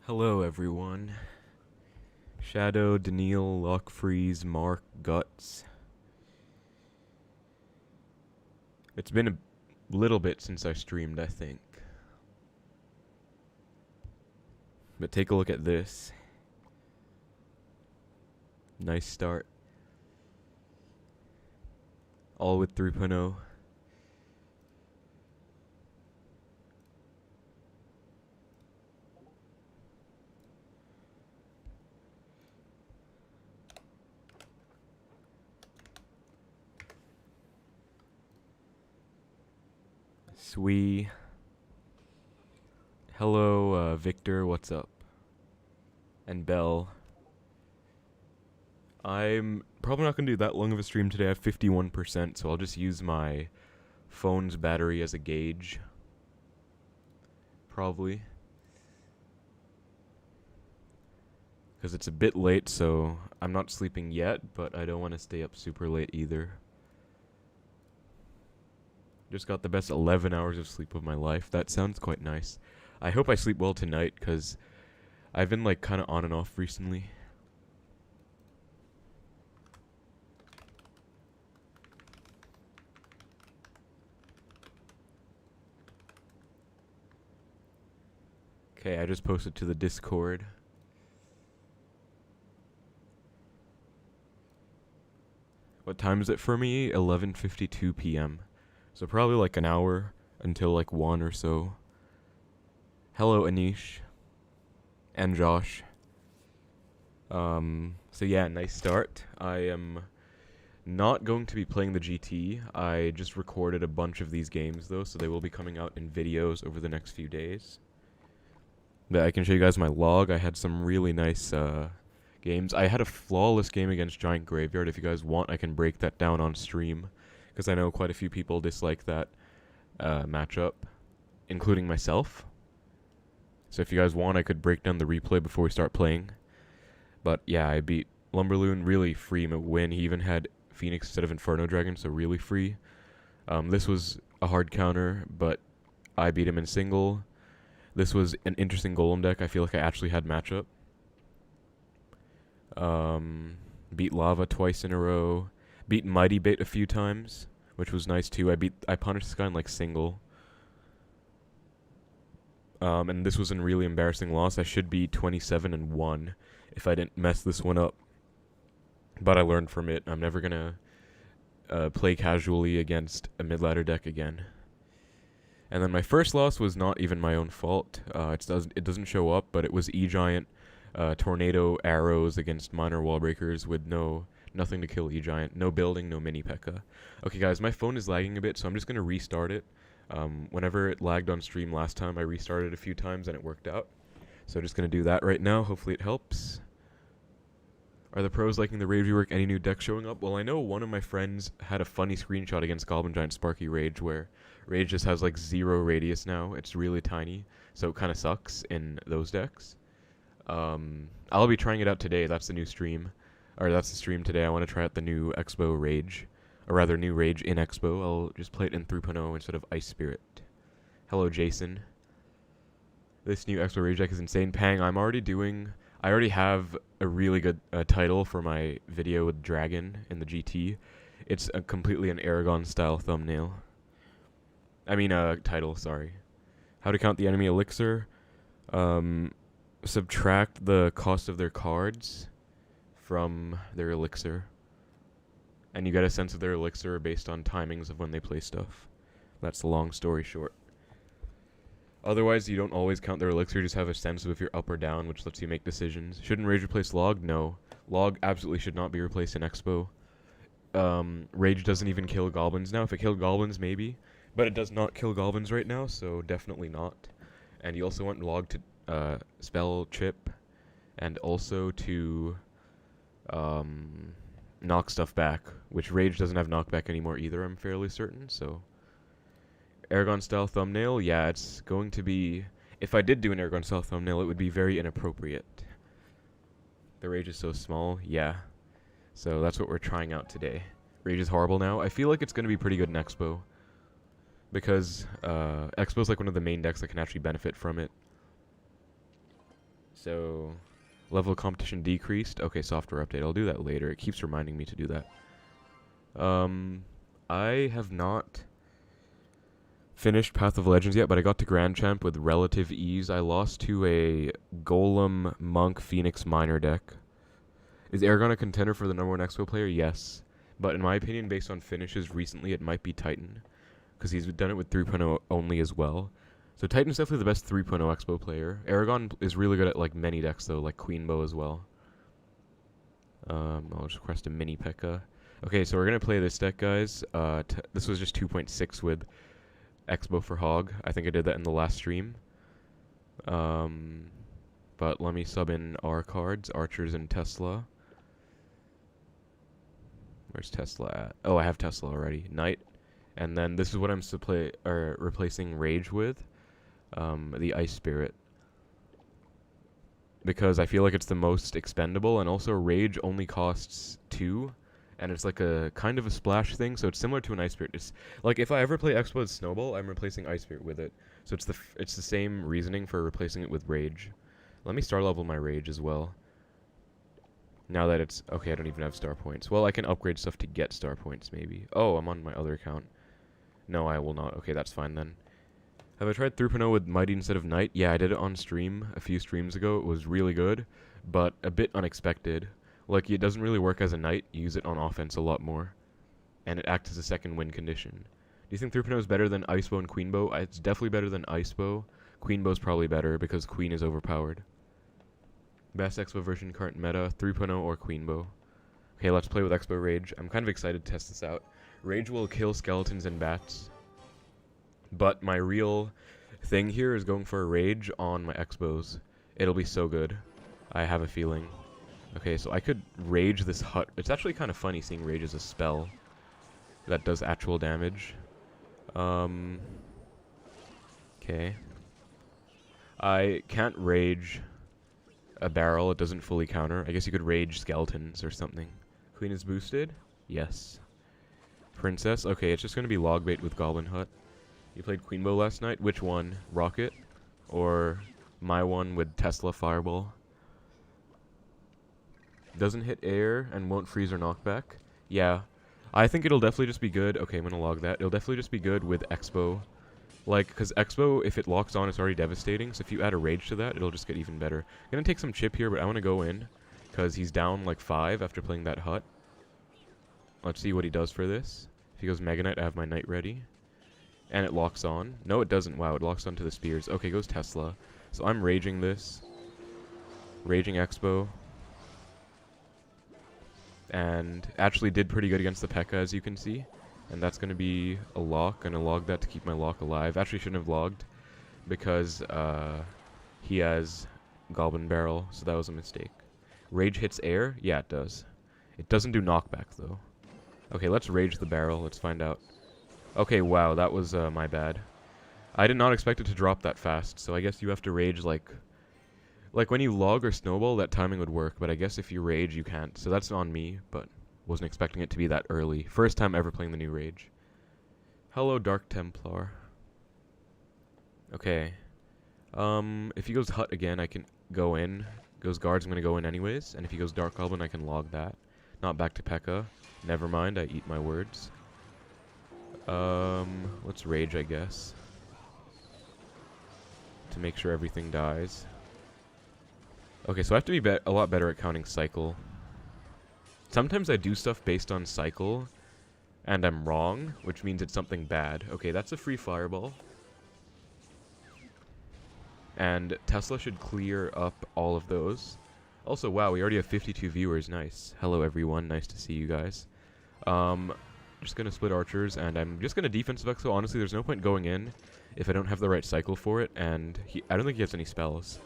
Hello, everyone. Shadow, Daniil, Lockfreeze, Mark, Guts. It's been a little bit since I streamed, I think. But take a look at this. Nice start. All with 3.0. Sweet. Hello, Victor, what's up? And Bell. I'm probably not going to do that long of a stream today. I have 51%, so I'll just use my phone's battery as a gauge. Probably. Because it's a bit late, so I'm not sleeping yet, but I don't want to stay up super late either. Just got the best 11 hours of sleep of my life. That sounds quite nice. I hope I sleep well tonight, because I've been like kind of on and off recently. Okay, I just posted to the Discord. What time is it for me? 11:52 p.m. So probably like an hour until like 1 or so. Hello, Anish. And Josh. So yeah, nice start. I am not going to be playing the GT. I just recorded a bunch of these games though, so they will be coming out in videos over the next few days. But I can show you guys my log. I had some really nice games. I had a flawless game against Giant Graveyard. If you guys want, I can break that down on stream, because I know quite a few people dislike that matchup, including myself. So if you guys want, I could break down the replay before we start playing. But yeah, I beat Lumberloon, really free win. He even had Phoenix instead of Inferno Dragon, so really free. This was a hard counter, but I beat him in single. This was an interesting Golem deck. I feel like I actually had matchup. Beat Lava twice in a row. Beat Mighty Bait a few times, which was nice too. I punished this guy in like single. And this was a really embarrassing loss. I should be 27-1 if I didn't mess this one up. But I learned from it. I'm never gonna play casually against a mid-ladder deck again. And then my first loss was not even my own fault. It doesn't show up, but it was E-Giant Tornado Arrows against Minor Wall Breakers with nothing to kill E-Giant. No building, no mini P.E.K.K.A. Okay, guys, my phone is lagging a bit, so I'm just going to restart it. Whenever it lagged on stream last time, I restarted a few times and it worked out. So I'm just going to do that right now. Hopefully it helps. Are the pros liking the Rage rework? Any new decks showing up? Well, I know one of my friends had a funny screenshot against Goblin Giant Sparky Rage where Rage just has like 0 radius now. It's really tiny, so it kind of sucks in those decks. I'll be trying it out today. That's the new stream. Or that's the stream today. I want to try out the new Xbow Rage. Or rather, new Rage in Xbow. I'll just play it in 3.0 instead of Ice Spirit. Hello, Jason. This new Xbow Rage deck is insane. Pang, I already have a really good title for my video with Dragon in the GT. It's completely an Aragon-style thumbnail. I mean, title, sorry. How to count the enemy Elixir. Subtract the cost of their cards from their Elixir. And you get a sense of their Elixir based on timings of when they play stuff. That's the long story short. Otherwise, you don't always count their Elixir, you just have a sense of if you're up or down, which lets you make decisions. Shouldn't Rage replace Log? No. Log absolutely should not be replaced in Expo. Rage doesn't even kill goblins now. If it killed goblins, maybe. But it does not kill goblins right now, so definitely not. And you also want Log to spell chip, and also to knock stuff back, which Rage doesn't have knockback anymore either, I'm fairly certain, so... Aragon-style thumbnail, yeah, it's going to be... If I did do an Aragon-style thumbnail, it would be very inappropriate. The Rage is so small, yeah. So that's what we're trying out today. Rage is horrible now. I feel like it's going to be pretty good in Expo. Because Expo's like one of the main decks that can actually benefit from it. So, level of competition decreased. Okay, software update. I'll do that later. It keeps reminding me to do that. I have not finished Path of Legends yet, but I got to Grand Champ with relative ease. I lost to a Golem Monk Phoenix Miner deck. Is Aragon a contender for the #1 Expo player? Yes. But in my opinion, based on finishes recently, it might be Titan. Because he's done it with 3.0 only as well. So Titan's definitely the best 3.0 Expo player. Aragon is really good at like many decks though, like Queenbow as well. I'll just request a mini P.E.K.K.A. Okay, so we're gonna play this deck, guys. This was just 2.6 with Xbow for Hog. I think I did that in the last stream. But let me sub in our cards, Archers and Tesla. Where's Tesla at? Oh, I have Tesla already. Knight. And then this is what I'm replacing Rage with. The Ice Spirit. Because I feel like it's the most expendable, and also Rage only costs 2. And it's like a kind of a splash thing, so it's similar to an Ice Spirit. It's like if I ever play Expo with Snowball, I'm replacing Ice Spirit with it. So it's the same reasoning for replacing it with Rage. Let me star level my Rage as well. Now that it's... Okay, I don't even have star points. Well, I can upgrade stuff to get star points, maybe. Oh, I'm on my other account. No, I will not. Okay, that's fine then. Have I tried 3.0 with Mighty instead of Knight? Yeah, I did it on stream a few streams ago. It was really good, but a bit unexpected. Like, it doesn't really work as a Knight. You use it on offense a lot more. And it acts as a second win condition. Do you think 3.0 is better than Icebow and Queenbow? It's definitely better than Icebow. Queenbow's probably better because Queen is overpowered. Best Expo version current meta, 3.0 or Queenbow. Okay, let's play with Expo Rage. I'm kind of excited to test this out. Rage will kill skeletons and bats. But my real thing here is going for a Rage on my Xbows. It'll be so good. I have a feeling. Okay, so I could Rage this hut. It's actually kind of funny seeing Rage as a spell that does actual damage. Okay. I can't Rage a barrel. It doesn't fully counter. I guess you could Rage skeletons or something. Queen is boosted? Yes. Princess? Okay, it's just going to be log bait with Goblin Hut. You played Queenbow last night? Which one? Rocket? Or my one with Tesla Fireball? Doesn't hit air and won't freeze or knockback? Yeah. I think it'll definitely just be good. Okay, I'm going to log that. It'll definitely just be good with Expo. Like, because Expo, if it locks on, it's already devastating. So if you add a Rage to that, it'll just get even better. I'm going to take some chip here, but I want to go in. Because he's down like 5 after playing that hut. Let's see what he does for this. If he goes Mega Knight, I have my Knight ready. And it locks on. No, it doesn't. Wow, it locks onto the spears. Okay, goes Tesla. So I'm Raging this. Raging Expo. And actually did pretty good against the P.E.K.K.A, as you can see. And that's going to be a lock. Gonna log that to keep my lock alive. Actually shouldn't have logged. Because he has Goblin Barrel. So that was a mistake. Rage hits air? Yeah, it does. It doesn't do knockback, though. Okay, let's Rage the barrel. Let's find out. Okay, wow, that was my bad. I did not expect it to drop that fast, so I guess you have to Rage like when you log or Snowball, that timing would work, but I guess if you Rage, you can't. So that's on me, but wasn't expecting it to be that early. First time ever playing the new Rage. Hello, Dark Templar. Okay. If he goes Hut again, I can go in. Goes Guards, I'm going to go in anyways. And if he goes Dark Goblin, I can log that. Not back to P.E.K.K.A. Never mind, I eat my words. Let's Rage, I guess. To make sure everything dies. Okay, so I have to be a lot better at counting cycle. Sometimes I do stuff based on cycle, and I'm wrong, which means it's something bad. Okay, that's a free fireball. And Tesla should clear up all of those. Also, wow, we already have 52 viewers. Nice. Hello, everyone. Nice to see you guys. Just going to split archers, and I'm just going to defensive Exo. Honestly, there's no point going in if I don't have the right cycle for it, and I don't think he has any spells.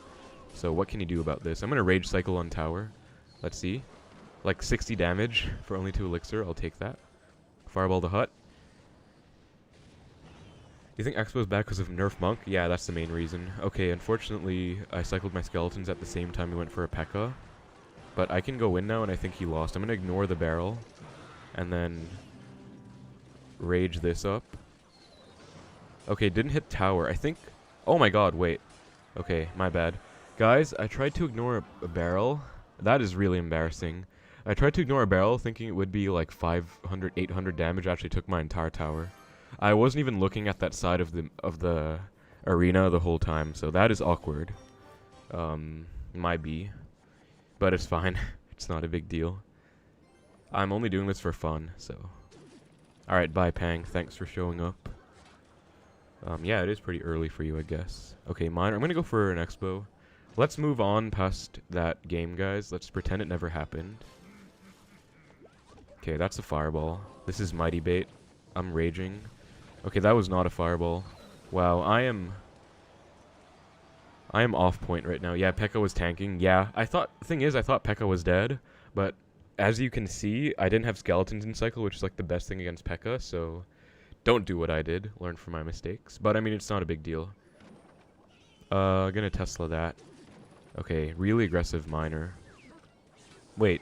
So what can he do about this? I'm going to Rage Cycle on tower. Let's see. Like 60 damage for only 2 Elixir. I'll take that. Fireball the hut. You think Expo's bad because of Nerf Monk? Yeah, that's the main reason. Okay, unfortunately, I cycled my skeletons at the same time he went for a P.E.K.K.A. But I can go in now, and I think he lost. I'm going to ignore the barrel. And then Rage this up. Okay, didn't hit tower. I think... Oh my god, wait. Okay, my bad. Guys, I tried to ignore a barrel. That is really embarrassing. I tried to ignore a barrel thinking it would be like 500, 800 damage. Actually took my entire tower. I wasn't even looking at that side of the arena the whole time, so that is awkward. Might be. But it's fine. It's not a big deal. I'm only doing this for fun, so. Alright, bye Pang. Thanks for showing up. Yeah, it is pretty early for you, I guess. Okay, mine. I'm gonna go for an Xbow. Let's move on past that game, guys. Let's pretend it never happened. Okay, that's a fireball. This is mighty bait. I'm raging. Okay, that was not a fireball. Wow, I am off point right now. Yeah, P.E.K.K.A was tanking. Yeah, the thing is, I thought P.E.K.K.A was dead, but as you can see, I didn't have skeletons in cycle, which is like the best thing against P.E.K.K.A, so don't do what I did. Learn from my mistakes. But I mean, it's not a big deal. Gonna Tesla that. Okay, really aggressive miner. Wait,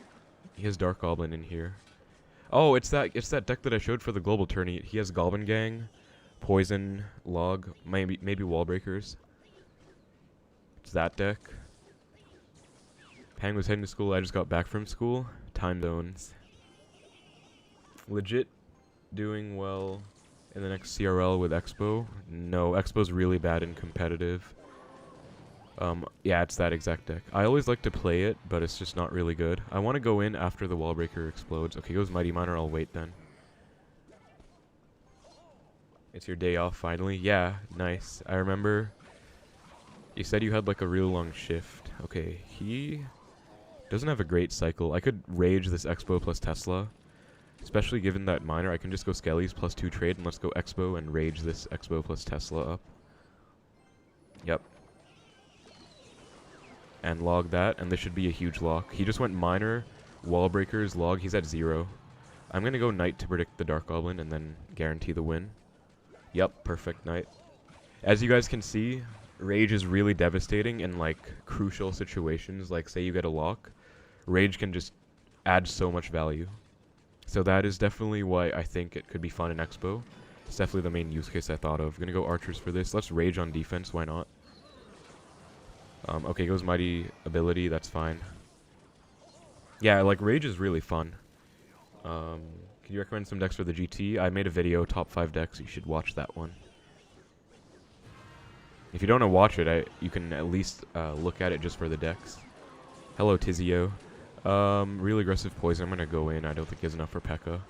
he has Dark Goblin in here. Oh, it's that deck that I showed for the global tourney. He has Goblin Gang, Poison, Log, maybe Wall Breakers. It's that deck. Pang was heading to school. I just got back from school. Time zones. Legit doing well in the next CRL with Xbow. No, Xbow's really bad in competitive. Yeah, it's that exact deck. I always like to play it, but it's just not really good. I want to go in after the wall breaker explodes. Okay, goes Mighty Miner. I'll wait then. It's your day off finally. Yeah, nice. I remember you said you had like a real long shift. Okay, he doesn't have a great cycle. I could rage this Xbow plus Tesla. Especially given that miner, I can just go Skellies plus 2 trade, and let's go Xbow and rage this Xbow plus Tesla up. Yep. And log that, and this should be a huge lock. He just went miner, wall breakers, log. He's at 0. I'm going to go knight to predict the Dark Goblin and then guarantee the win. Yep, perfect knight. As you guys can see, rage is really devastating in like crucial situations, like say you get a lock. Rage can just add so much value. So that is definitely why I think it could be fun in Xbow. It's definitely the main use case I thought of. Gonna go archers for this. Let's rage on defense, why not? Okay, goes mighty ability, that's fine. Yeah, like rage is really fun. Can you recommend some decks for the GT? I made a video, top 5 decks, you should watch that one. If you don't want to watch it, you can at least look at it just for the decks. Hello, Tizio. Really aggressive poison. I'm gonna go in. I don't think he has enough for P.E.K.K.A.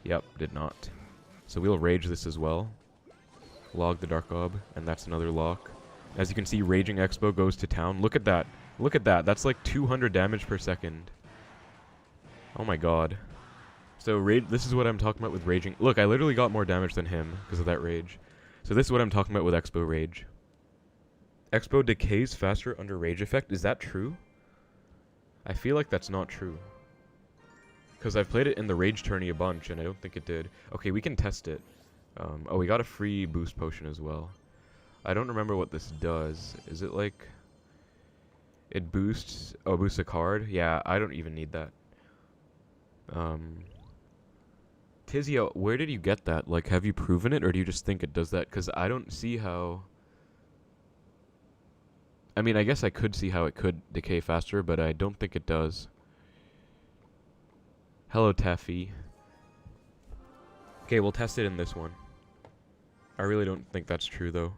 Yep, did not. So we'll rage this as well. Log the Dark Gob, and that's another lock. As you can see, Raging Expo goes to town. Look at that. Look at that. That's like 200 damage per second. Oh my god. So this is what I'm talking about with Raging. Look, I literally got more damage than him because of that rage. So this is what I'm talking about with Expo Rage. Expo decays faster under rage effect. Is that true? I feel like that's not true. Because I've played it in the rage tourney a bunch, and I don't think it did. Okay, we can test it. Oh, we got a free boost potion as well. I don't remember what this does. Is it like... It boosts... Oh, boosts a card? Yeah, I don't even need that. Tizio, where did you get that? Like, have you proven it, or do you just think it does that? Because I don't see how... I mean, I guess I could see how it could decay faster, but I don't think it does. Hello, Taffy. Okay, we'll test it in this one. I really don't think that's true, though.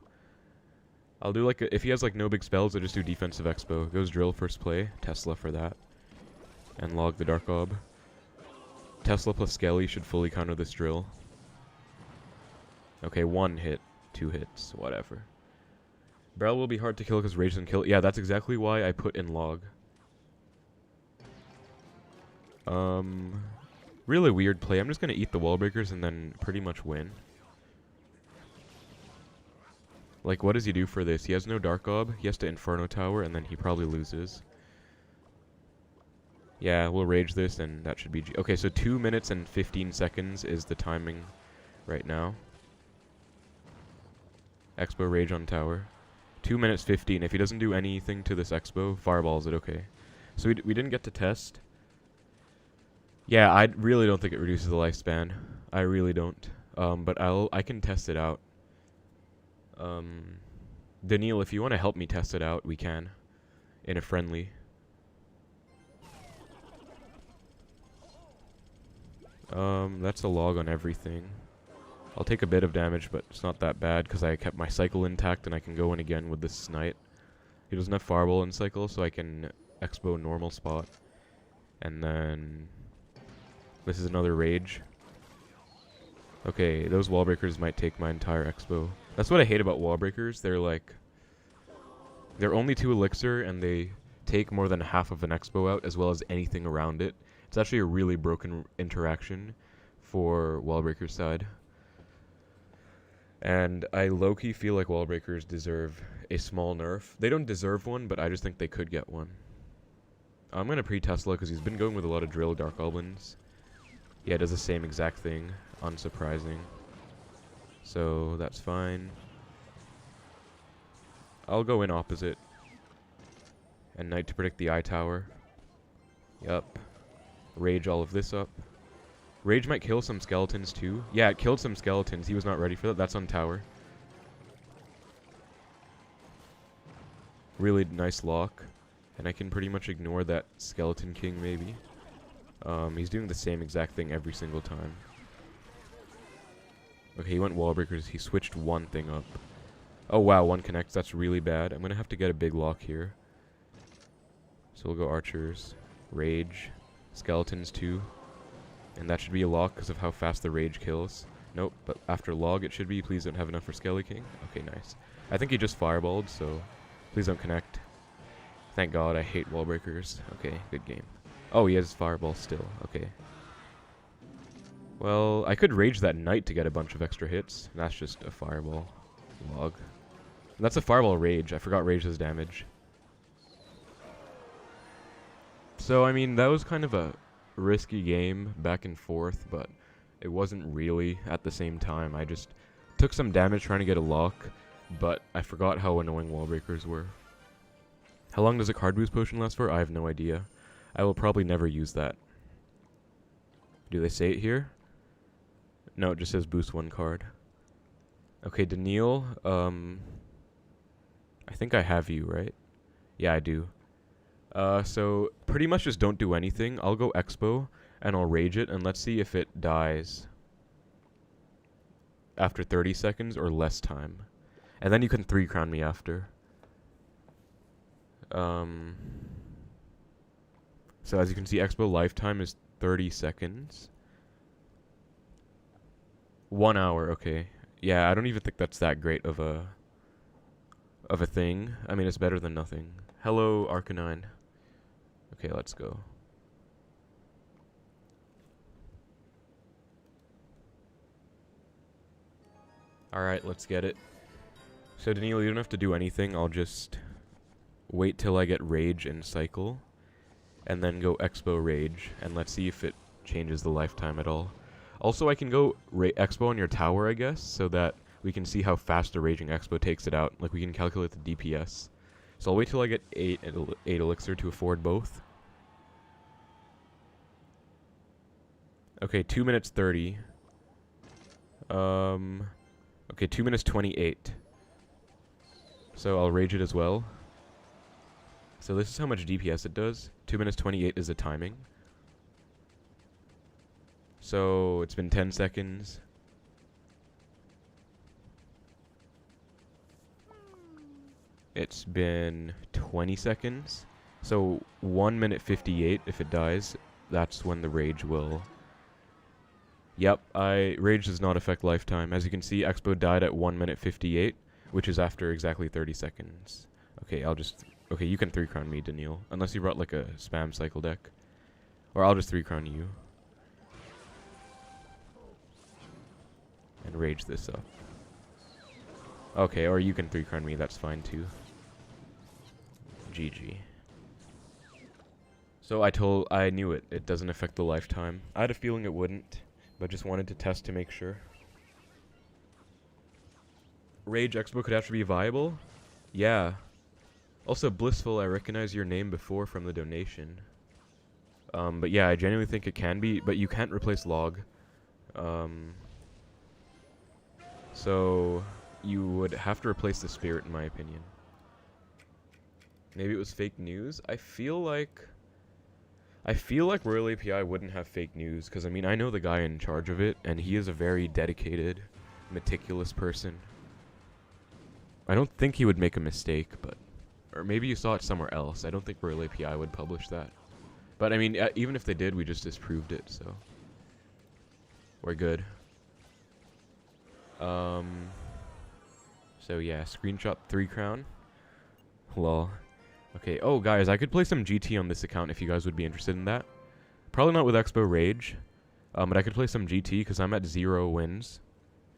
I'll do like if he has like no big spells, I'll just do defensive expo. Goes drill first play, Tesla for that, and log the Dark Gob. Tesla plus Skelly should fully counter this drill. Okay, 1 hit, 2 hits, whatever. Barrel will be hard to kill because rage doesn't kill. Yeah, that's exactly why I put in log. Really weird play. I'm just gonna eat the wall breakers and then pretty much win. Like, what does he do for this? He has no Dark Gob. He has to Inferno Tower, and then he probably loses. Yeah, we'll rage this, and that should be G. Okay, so 2 minutes and 15 seconds is the timing right now. Expo rage on tower. 2 minutes 15. If he doesn't do anything to this Expo, fireballs it, okay. So we didn't get to test. Yeah, I really don't think it reduces the lifespan. I really don't. But I can test it out. Daniil, if you want to help me test it out, we can. In a friendly. That's a log on everything. I'll take a bit of damage, but it's not that bad because I kept my cycle intact and I can go in again with this Snipe. He doesn't have Fireball in cycle, so I can Xbow normal spot. And then this is another Rage. Okay, those wall breakers might take my entire Xbow. That's what I hate about wall breakers. They're like, they're only 2 Elixir and they take more than half of an Xbow out as well as anything around it. It's actually a really broken interaction for wall breaker side. And I low-key feel like wall breakers deserve a small nerf. They don't deserve one, but I just think they could get one. I'm going to pre-Tesla because he's been going with a lot of drill Dark Goblins. Yeah, it does the same exact thing. Unsurprising. So, that's fine. I'll go in opposite. And Knight to protect the eye tower. Yup. Rage all of this up. Rage might kill some skeletons too. Yeah, it killed some skeletons. He was not ready for that. That's on tower. Really nice lock. And I can pretty much ignore that skeleton king maybe. He's doing the same exact thing every single time. Okay, he went wall breakers. He switched one thing up. Oh wow, one connects. That's really bad. I'm gonna have to get a big lock here. So we'll go archers. Rage. Skeletons too. And that should be a lock because of how fast the rage kills. Nope, but after log it should be. Please don't have enough for Skelly King. Okay, nice. I think he just fireballed, so please don't connect. Thank God, I hate wall breakers. Okay, good game. Oh, he has fireball still. Okay. Well, I could rage that knight to get a bunch of extra hits. That's just a fireball log. And that's a fireball rage. I forgot rage does damage. So, I mean, that was kind of a risky game back and forth, but it wasn't really at the same time. I just took some damage trying to get a lock, but I forgot how annoying wall breakers were. How long does a card boost potion last for? I have no idea. I will probably never use that. Do they say it here? No, it just says boost 1 card. Okay, Daniil, I think I have you, right? Yeah, I do. So pretty much just don't do anything. I'll go Xbow and I'll rage it and let's see if it dies after 30 seconds or less time. And then you can 3 crown me after. So as you can see, Xbow lifetime is 30 seconds. 1 hour, okay. Yeah, I don't even think that's that great of a thing. I mean, it's better than nothing. Hello, Arcanine. Okay, let's go. Alright, let's get it. So, Daniil, you don't have to do anything. I'll just wait till I get Rage and Cycle. And then go Xbow Rage. And let's see if it changes the lifetime at all. Also, I can go Xbow on your tower, I guess, so that we can see how fast a Raging Xbow takes it out. Like, we can calculate the DPS. So I'll wait till I get 8 Elixir to afford both. Okay, 2 minutes 30. Okay, 2 minutes 28. So I'll rage it as well. So this is how much DPS it does. 2 minutes 28 is the timing. So it's been 10 seconds. It's been 20 seconds. So 1 minute 58 if it dies. That's when the rage will... Yep, rage does not affect lifetime. As you can see, Xbow died at 1 minute 58, which is after exactly 30 seconds. Okay, okay, you can 3 crown me, Daniil. Unless you brought like a spam cycle deck. Or I'll just 3 crown you. And rage this up. Okay, or you can 3 crown me, that's fine too. GG. So I knew it. It doesn't affect the lifetime. I had a feeling it wouldn't, but just wanted to test to make sure. Rage Xbow could actually be viable? Yeah. Also, Blissful, I recognize your name before from the donation. But yeah, I genuinely think it can be, but you can't replace log. So, you would have to replace the spirit, in my opinion. Maybe it was fake news. I feel like Royal API wouldn't have fake news, because I mean, I know the guy in charge of it, and he is a very dedicated, meticulous person. I don't think he would make a mistake, but... Or maybe you saw it somewhere else. I don't think Royal API would publish that. But I mean, even if they did, we just disproved it, so... We're good. So yeah, screenshot 3 crown. Lol. Okay, oh guys, I could play some GT on this account if you guys would be interested in that. Probably not with Xbow Rage. But I could play some GT because I'm at 0 wins.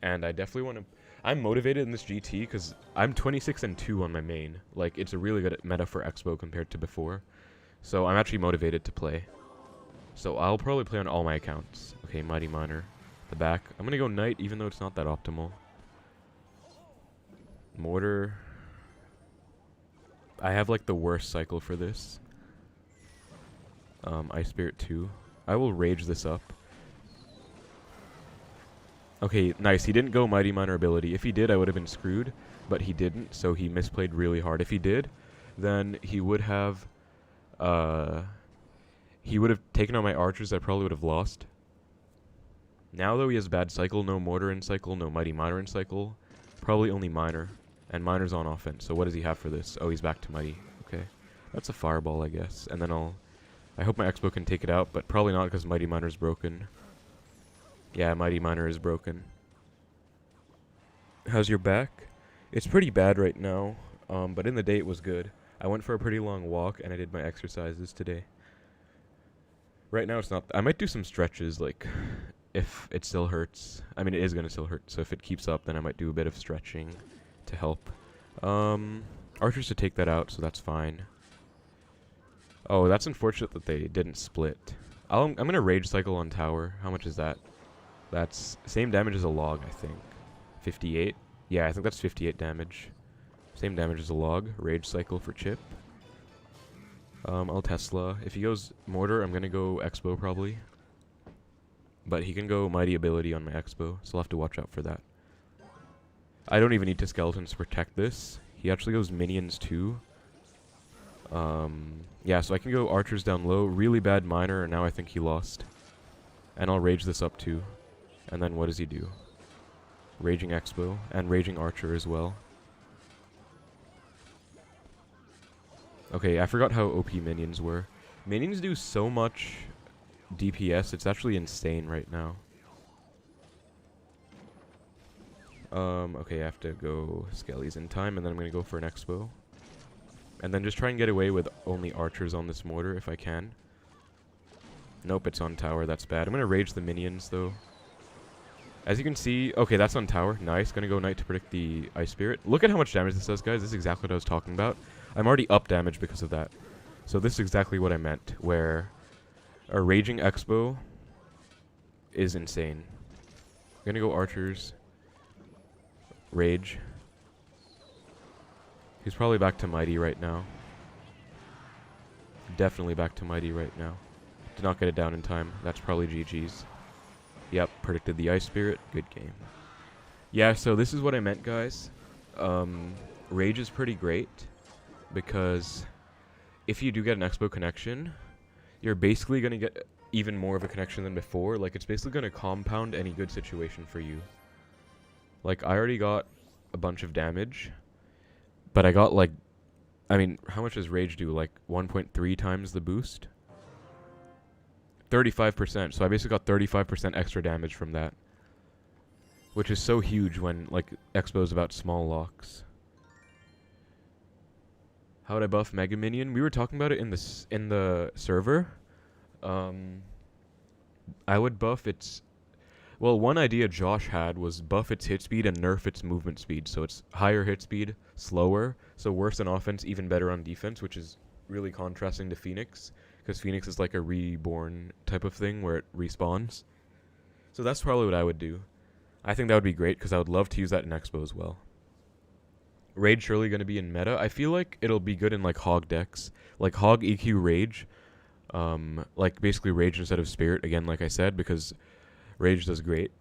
And I definitely want to... I'm motivated in this GT because I'm 26-2 on my main. Like, it's a really good meta for Xbow compared to before. So I'm actually motivated to play. So I'll probably play on all my accounts. Okay, Mighty Miner. The back. I'm going to go Knight even though it's not that optimal. Mortar. I have like the worst cycle for this. Ice Spirit 2. I will rage this up. Okay, nice. He didn't go Mighty Miner ability. If he did, I would have been screwed. But he didn't, so he misplayed really hard. If he did, then he would have... taken out my archers. I probably would have lost. Now, though, he has bad cycle. No Mortar in cycle. No Mighty Miner in cycle. Probably only Miner. And Miner's on offense. So what does he have for this? Oh, he's back to Mighty. Okay. That's a Fireball, I guess. And then I hope my Xbow can take it out, but probably not because Mighty Miner's broken. Yeah, Mighty Miner is broken. How's your back? It's pretty bad right now, but in the day it was good. I went for a pretty long walk, and I did my exercises today. Right now it's not... I might do some stretches, like, if it still hurts. I mean, it is going to still hurt, so if it keeps up, then I might do a bit of stretching to help. Archers to take that out, so that's fine. Oh, that's unfortunate that they didn't split. I'm going to Rage Cycle on tower. How much is that? That's same damage as a log, I think. 58? Yeah, I think that's 58 damage. Same damage as a log. Rage Cycle for chip. I'll Tesla. If he goes Mortar, I'm going to go Xbow probably. But he can go Mighty Ability on my Xbow, so I'll have to watch out for that. I don't even need to Skeletons to protect this. He actually goes Minions too. Yeah, so I can go Archers down low. Really bad Miner, and now I think he lost. And I'll Rage this up too. And then what does he do? Raging Xbow, and Raging Archer as well. Okay, I forgot how OP Minions were. Minions do so much DPS, it's actually insane right now. Okay, I have to go Skellies in time, and then I'm going to go for an Xbow. And then just try and get away with only Archers on this Mortar if I can. Nope, it's on tower, that's bad. I'm going to Rage the Minions, though. As you can see... Okay, that's on tower. Nice. Going to go Knight to predict the Ice Spirit. Look at how much damage this does, guys. This is exactly what I was talking about. I'm already up damage because of that. So this is exactly what I meant, where a Raging Xbow is insane. I'm going to go Archers. Rage. He's probably back to Mighty right now. Definitely back to Mighty right now. Did not get it down in time. That's probably GG's. Yep, predicted the Ice Spirit. Good game. Yeah, so this is what I meant, guys. Rage is pretty great, because if you do get an Xbow connection, you're basically going to get even more of a connection than before. Like, it's basically going to compound any good situation for you. Like, I already got a bunch of damage, but I got, like... I mean, how much does Rage do? Like, 1.3 times the boost? 35%, so I basically got 35% extra damage from that. Which is so huge when, like, Xbow's about small locks. How would I buff Mega Minion? We were talking about it in the server. I would buff its... Well, one idea Josh had was buff its hit speed and nerf its movement speed. So it's higher hit speed, slower, so worse on offense, even better on defense, which is really contrasting to Phoenix. Because Phoenix is like a reborn type of thing where it respawns. So that's probably what I would do. I think that would be great because I would love to use that in Xbow as well. Rage surely going to be in meta. I feel like it'll be good in like Hog decks. Like Hog EQ Rage. Like basically Rage instead of Spirit, again like I said, because Rage does great.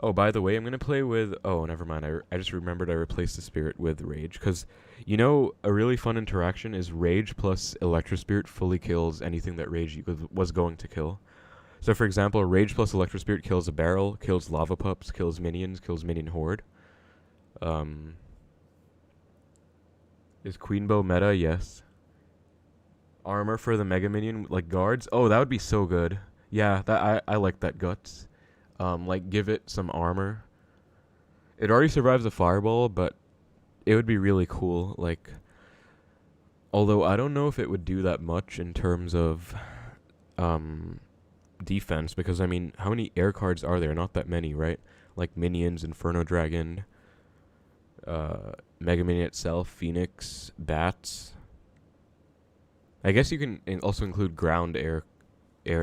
Oh, by the way, I'm gonna play with. Oh, never mind. I just remembered I replaced the spirit with rage because, you know, a really fun interaction is rage plus electro spirit fully kills anything that rage was going to kill. So, for example, rage plus electro spirit kills a barrel, kills lava pups, kills minions, kills minion horde. Um, is Queen Bow meta? Yes. Armor for the mega minion like guards. Oh, that would be so good. Yeah, that I like that guts. Like give it some armor. It already survives a fireball, but it would be really cool. Like, although I don't know if it would do that much in terms of defense, because I mean, how many air cards are there? Not that many, right? Like minions, Inferno Dragon, Mega Minion itself, Phoenix, Bats. I guess you can also include ground air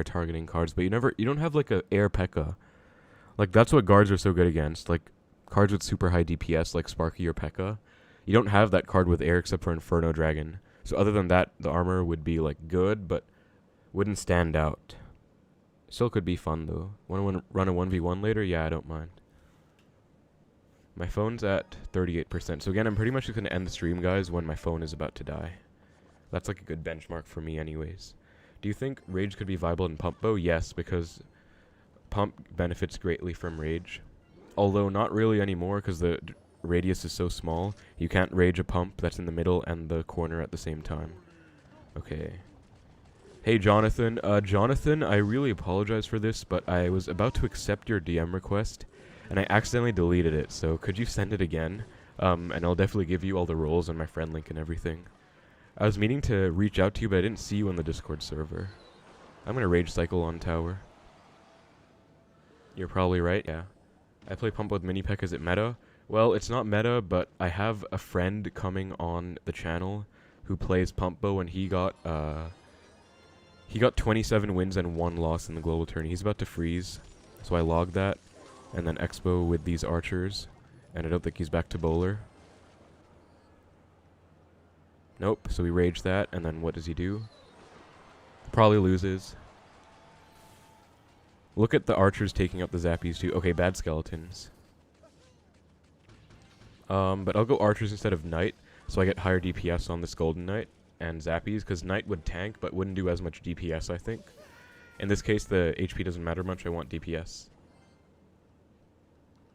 targeting cards, but you don't have like a air P.E.K.K.A. Like that's what guards are so good against. Like cards with super high DPS like Sparky or P.E.K.K.A. You don't have that card with air except for Inferno Dragon. So other than that, the armor would be like good, but wouldn't stand out. Still could be fun though. Want to run a 1v1 later? Yeah, I don't mind. My phone's at 38%. So again, I'm pretty much just going to end the stream, guys, when my phone is about to die. That's like a good benchmark for me anyways. Do you think Rage could be viable in Pump Bow? Yes, because Pump benefits greatly from Rage. Although not really anymore because the radius is so small. You can't Rage a Pump that's in the middle and the corner at the same time. Okay. Hey, Jonathan. Jonathan, I really apologize for this, but I was about to accept your DM request, and I accidentally deleted it, so could you send it again? And I'll definitely give you all the roles and my friend link and everything. I was meaning to reach out to you, but I didn't see you on the Discord server. I'm gonna Rage Cycle on tower. You're probably right, yeah. I play Pump with Mini Peck. Is it meta? Well, it's not meta, but I have a friend coming on the channel who plays Pump Bow, and he got 27 wins and 1 loss in the global tourney. He's about to freeze, so I logged that, and then Xbow with these archers, and I don't think he's back to bowler. Nope, so we rage that, and then what does he do? Probably loses. Look at the archers taking up the zappies too. Okay, bad skeletons. But I'll go archers instead of knight, so I get higher DPS on this golden knight and zappies, because knight would tank, but wouldn't do as much DPS, I think. In this case, the HP doesn't matter much, I want DPS.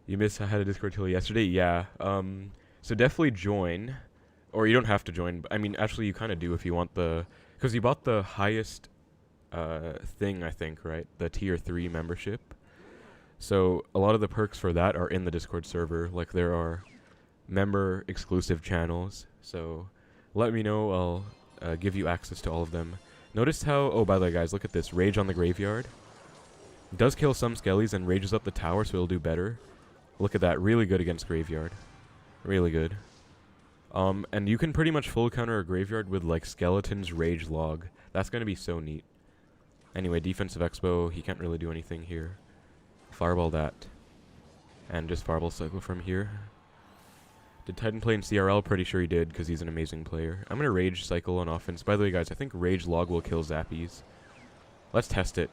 You missed I had a Discord till yesterday? Yeah, so definitely join. Or you don't have to join, but I mean, actually you kind of do if you want the... Because you bought the highest thing, I think, right? The tier 3 membership. So a lot of the perks for that are in the Discord server. Like there are member exclusive channels. So let me know, I'll give you access to all of them. Notice how... Oh, by the way, guys, look at this. Rage on the graveyard. Does kill some skellies and rages up the tower, so it'll do better. Look at that. Really good against graveyard. Really good. And you can pretty much full counter a graveyard with, like, Skeleton's Rage Log. That's going to be so neat. Anyway, defensive Xbow, he can't really do anything here. Fireball that. And just Fireball Cycle from here. Did Titan play in CRL? Pretty sure he did, because he's an amazing player. I'm going to Rage Cycle on offense. By the way, guys, I think Rage Log will kill Zappies. Let's test it.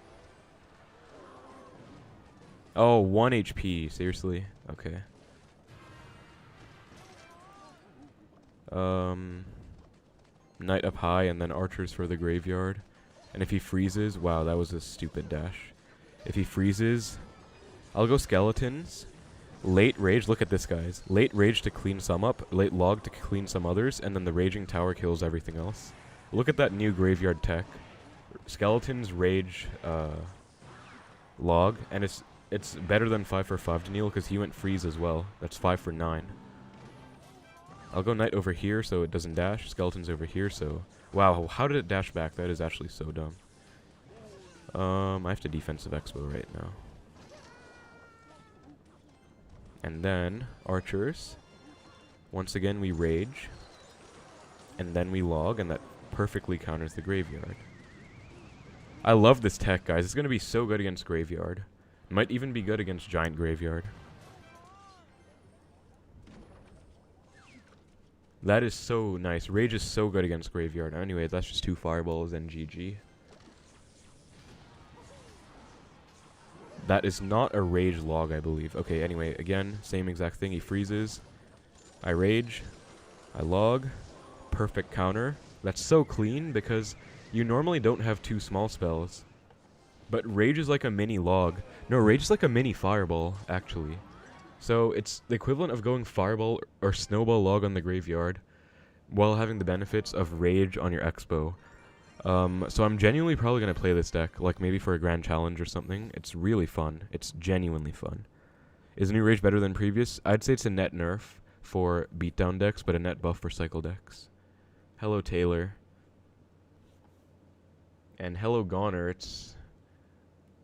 Oh, 1 HP. Seriously? Okay. Knight up high, and then archers for the graveyard. And if he freezes... Wow, that was a stupid dash. If he freezes... I'll go skeletons. Late rage... Look at this, guys. Late rage to clean some up. Late log to clean some others. And then the raging tower kills everything else. Look at that new graveyard tech. Skeletons, rage, log. And it's better than 5 for 5 to Neil, because he went freeze as well. That's 5 for 9. I'll go knight over here so it doesn't dash. Skeleton's over here, so... Wow, how did it dash back? That is actually so dumb. I have to defensive Xbow right now. And then, archers. Once again, we rage. And then we log, and that perfectly counters the graveyard. I love this tech, guys. It's going to be so good against graveyard. Might even be good against giant graveyard. That is so nice. Rage is so good against graveyard. Anyway, that's just 2 fireballs and GG. That is not a rage log, I believe. Okay, anyway, again, same exact thing. He freezes. I rage. I log. Perfect counter. That's so clean because you normally don't have 2 small spells. But rage is like a mini log. No, rage is like a mini fireball, actually. So it's the equivalent of going fireball or snowball log on the graveyard while having the benefits of rage on your Xbow. So I'm genuinely probably going to play this deck, like maybe for a grand challenge or something. It's really fun. It's genuinely fun. Is new rage better than previous? I'd say it's a net nerf for beatdown decks, but a net buff for cycle decks. Hello, Taylor. And hello, Goner. It's...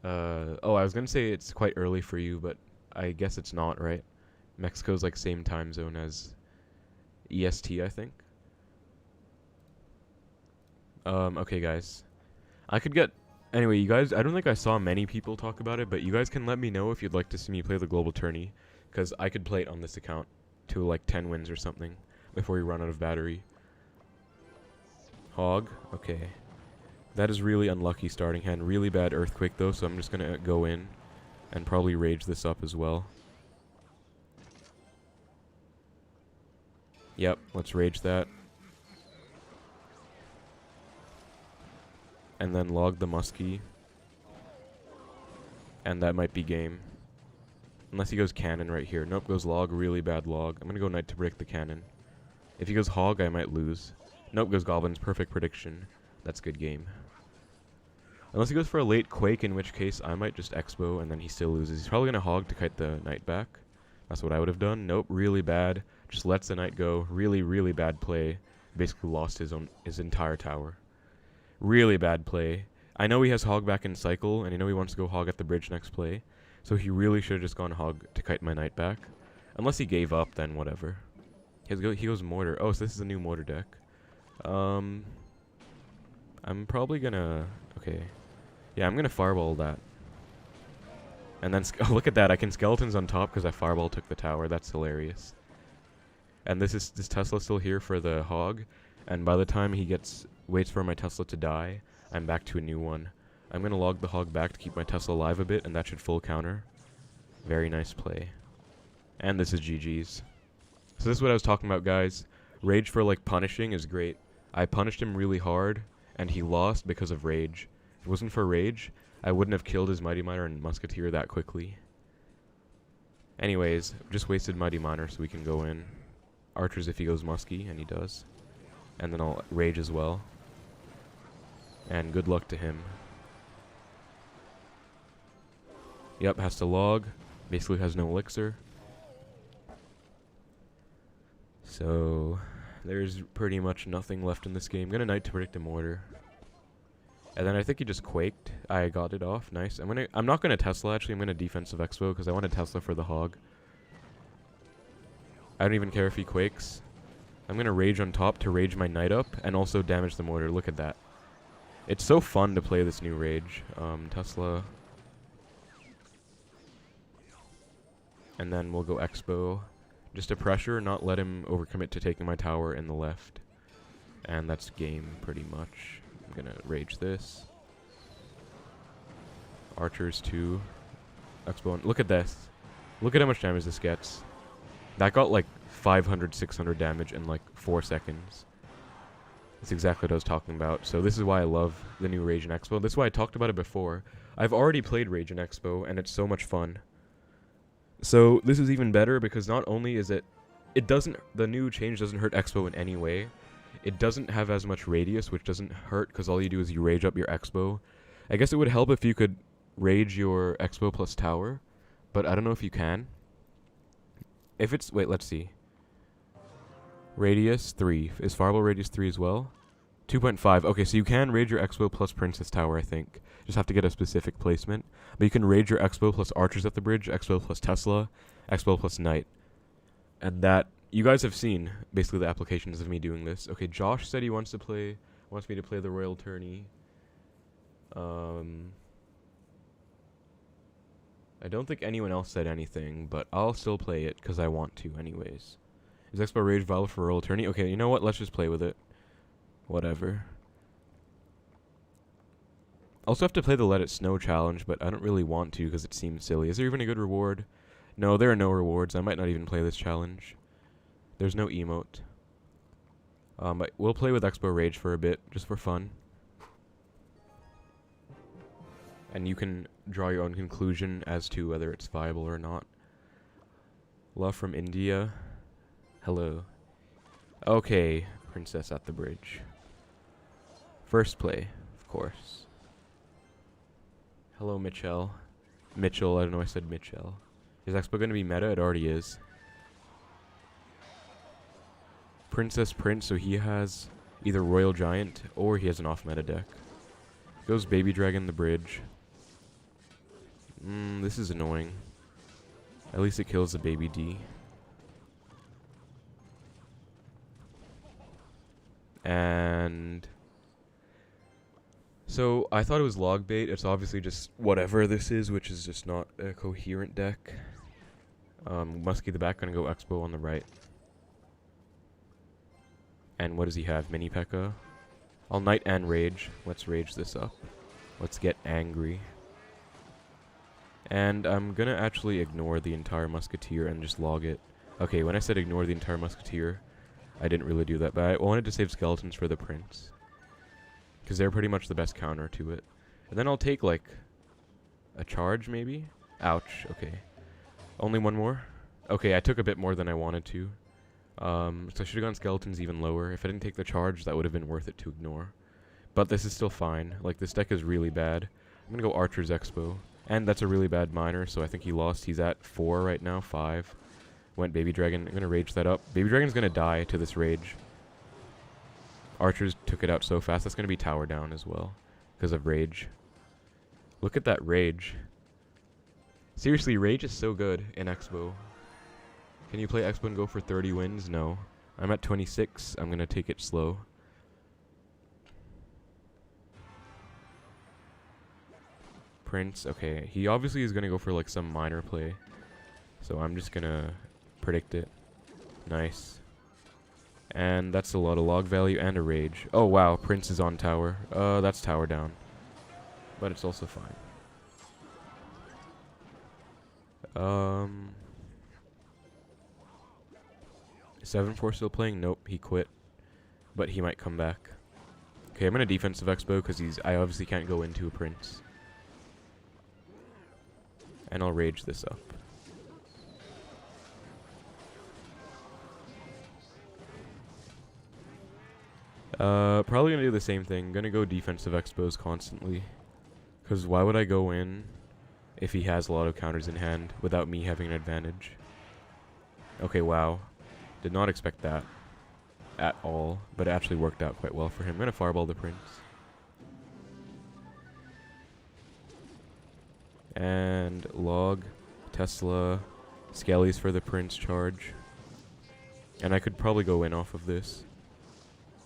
oh, I was going to say it's quite early for you, but I guess it's not, right? Mexico's like same time zone as EST, I think. Okay, guys. I could get... Anyway, you guys, I don't think I saw many people talk about it, but you guys can let me know if you'd like to see me play the global tourney, because I could play it on this account to like 10 wins or something before we run out of battery. Hog. Okay. That is really unlucky starting hand. Really bad earthquake, though, so I'm just going to go in and probably rage this up as well. Yep, let's rage that. And then log the muskie. And that might be game. Unless he goes cannon right here. Nope, goes log, really bad log. I'm gonna go knight to break the cannon. If he goes hog, I might lose. Nope, goes goblins, perfect prediction. That's good game. Unless he goes for a late quake, in which case I might just Xbow and then he still loses. He's probably gonna hog to kite the knight back. That's what I would have done. Nope, really bad. Just lets the knight go. Really, really bad play. Basically lost his entire tower. Really bad play. I know he has hog back in cycle, and I know he wants to go hog at the bridge next play. So he really should have just gone hog to kite my knight back. Unless he gave up, then whatever. He goes mortar. Oh, so this is a new mortar deck. I'm probably gonna... Okay. Yeah, I'm gonna fireball that. And then... look at that, I can skeletons on top because I fireball took the tower. That's hilarious. And this Tesla still here for the hog. And by the time he waits for my Tesla to die, I'm back to a new one. I'm gonna log the hog back to keep my Tesla alive a bit, and that should full counter. Very nice play. And this is GG's. So this is what I was talking about, guys. Rage for, like, punishing is great. I punished him really hard, and he lost because of rage. If it wasn't for rage, I wouldn't have killed his Mighty Miner and Musketeer that quickly. Anyways, just wasted Mighty Miner so we can go in. Archers if he goes musky, and he does. And then I'll rage as well. And good luck to him. Yep, has to log. Basically has no elixir. So there's pretty much nothing left in this game. I'm gonna knight to predict a mortar. And then I think he just quaked. I got it off. Nice. I'm not gonna Tesla actually. I'm gonna defensive Expo because I want a Tesla for the hog. I don't even care if he quakes. I'm gonna rage on top to rage my knight up and also damage the mortar. Look at that. It's so fun to play this new rage. Tesla. And then we'll go Expo. Just to pressure, not let him overcommit to taking my tower in the left. And that's game, pretty much. I'm gonna rage this. Archers 2. Expo. Look at this. Look at how much damage this gets. That got like 500, 600 damage in like 4 seconds. That's exactly what I was talking about. So this is why I love the new Rage in Expo. This is why I talked about it before. I've already played Rage in Expo, and it's so much fun. So this is even better because not only is the new change doesn't hurt Expo in any way. It doesn't have as much radius, which doesn't hurt because all you do is you rage up your Expo. I guess it would help if you could rage your Expo plus tower, but I don't know if you can. If it's... Wait, let's see. Radius 3. Is Fireball Radius 3 as well? 2.5. Okay, so you can rage your Expo plus Princess Tower, I think. Just have to get a specific placement. But you can rage your Expo plus Archers at the bridge, Expo plus Tesla, Expo plus Knight. And that... You guys have seen, basically, the applications of me doing this. Okay, Josh said he wants me to play the Royal Tourney. I don't think anyone else said anything, but I'll still play it because I want to anyways. Is Expo Rage valid for Royal Tourney? Okay, you know what? Let's just play with it. Whatever. Also have to play the Let It Snow challenge, but I don't really want to because it seems silly. Is there even a good reward? No, there are no rewards. I might not even play this challenge. There's no emote. But we'll play with Xbow Rage for a bit, just for fun. And you can draw your own conclusion as to whether it's viable or not. Love from India. Hello. Okay, Princess at the Bridge. First play, of course. Hello, Mitchell. Mitchell, I don't know, I said Mitchell. Is Xbow going to be meta? It already is. Princess Prince, so he has either Royal Giant or he has an off-meta deck. Goes Baby Dragon the Bridge. This is annoying. At least it kills the Baby D. And so I thought it was log bait. It's obviously just whatever this is, which is just not a coherent deck. Muskie the back, gonna go Xbow on the right. And what does he have? Mini P.E.K.K.A. All Night and Rage. Let's rage this up. Let's get angry. And I'm gonna actually ignore the entire Musketeer and just log it. Okay, when I said ignore the entire Musketeer, I didn't really do that, but I wanted to save skeletons for the Prince. Because they're pretty much the best counter to it. And then I'll take, like, a charge, maybe? Ouch, okay. Only one more? Okay, I took a bit more than I wanted to. So I should have gone skeletons even lower. If I didn't take the charge, that would have been worth it to ignore. But this is still fine. Like, this deck is really bad. I'm gonna go Archer's Expo. And that's a really bad miner, so I think he lost. He's at 4 right now, 5. Went Baby Dragon. I'm gonna rage that up. Baby Dragon's gonna die to this rage. Archers took it out so fast. That's gonna be tower down as well. Because of rage. Look at that rage. Seriously, rage is so good in Xbow. Can you play Xbow and go for 30 wins? No. I'm at 26. I'm gonna take it slow. Prince. Okay. He obviously is gonna go for like some minor play. So I'm just gonna predict it. Nice. And that's a lot of log value and a rage. Oh wow, Prince is on tower. That's tower down. But it's also fine. 7-4 still playing? Nope, he quit. But he might come back. Okay, I'm gonna defensive Expo because I obviously can't go into a Prince. And I'll rage this up. Probably gonna do the same thing. Gonna go defensive Expos constantly. Because why would I go in if he has a lot of counters in hand without me having an advantage? Okay, wow. Did not expect that at all, but it actually worked out quite well for him. I'm gonna fireball the Prince. And log, Tesla, Skellies for the Prince charge. And I could probably go in off of this.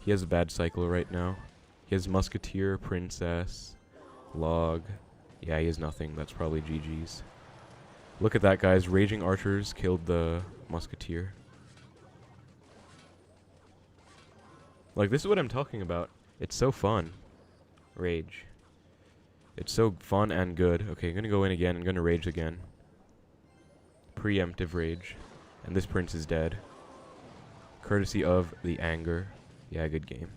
He has a bad cycle right now. He has Musketeer, Princess, log. Yeah, he has nothing. That's probably GG's. Look at that, guys. Raging Archers killed the Musketeer. Like, this is what I'm talking about. It's so fun. Rage. It's so fun and good. Okay, I'm gonna go in again. I'm gonna rage again. Preemptive rage. And this Prince is dead. Courtesy of the anger. Yeah, good game.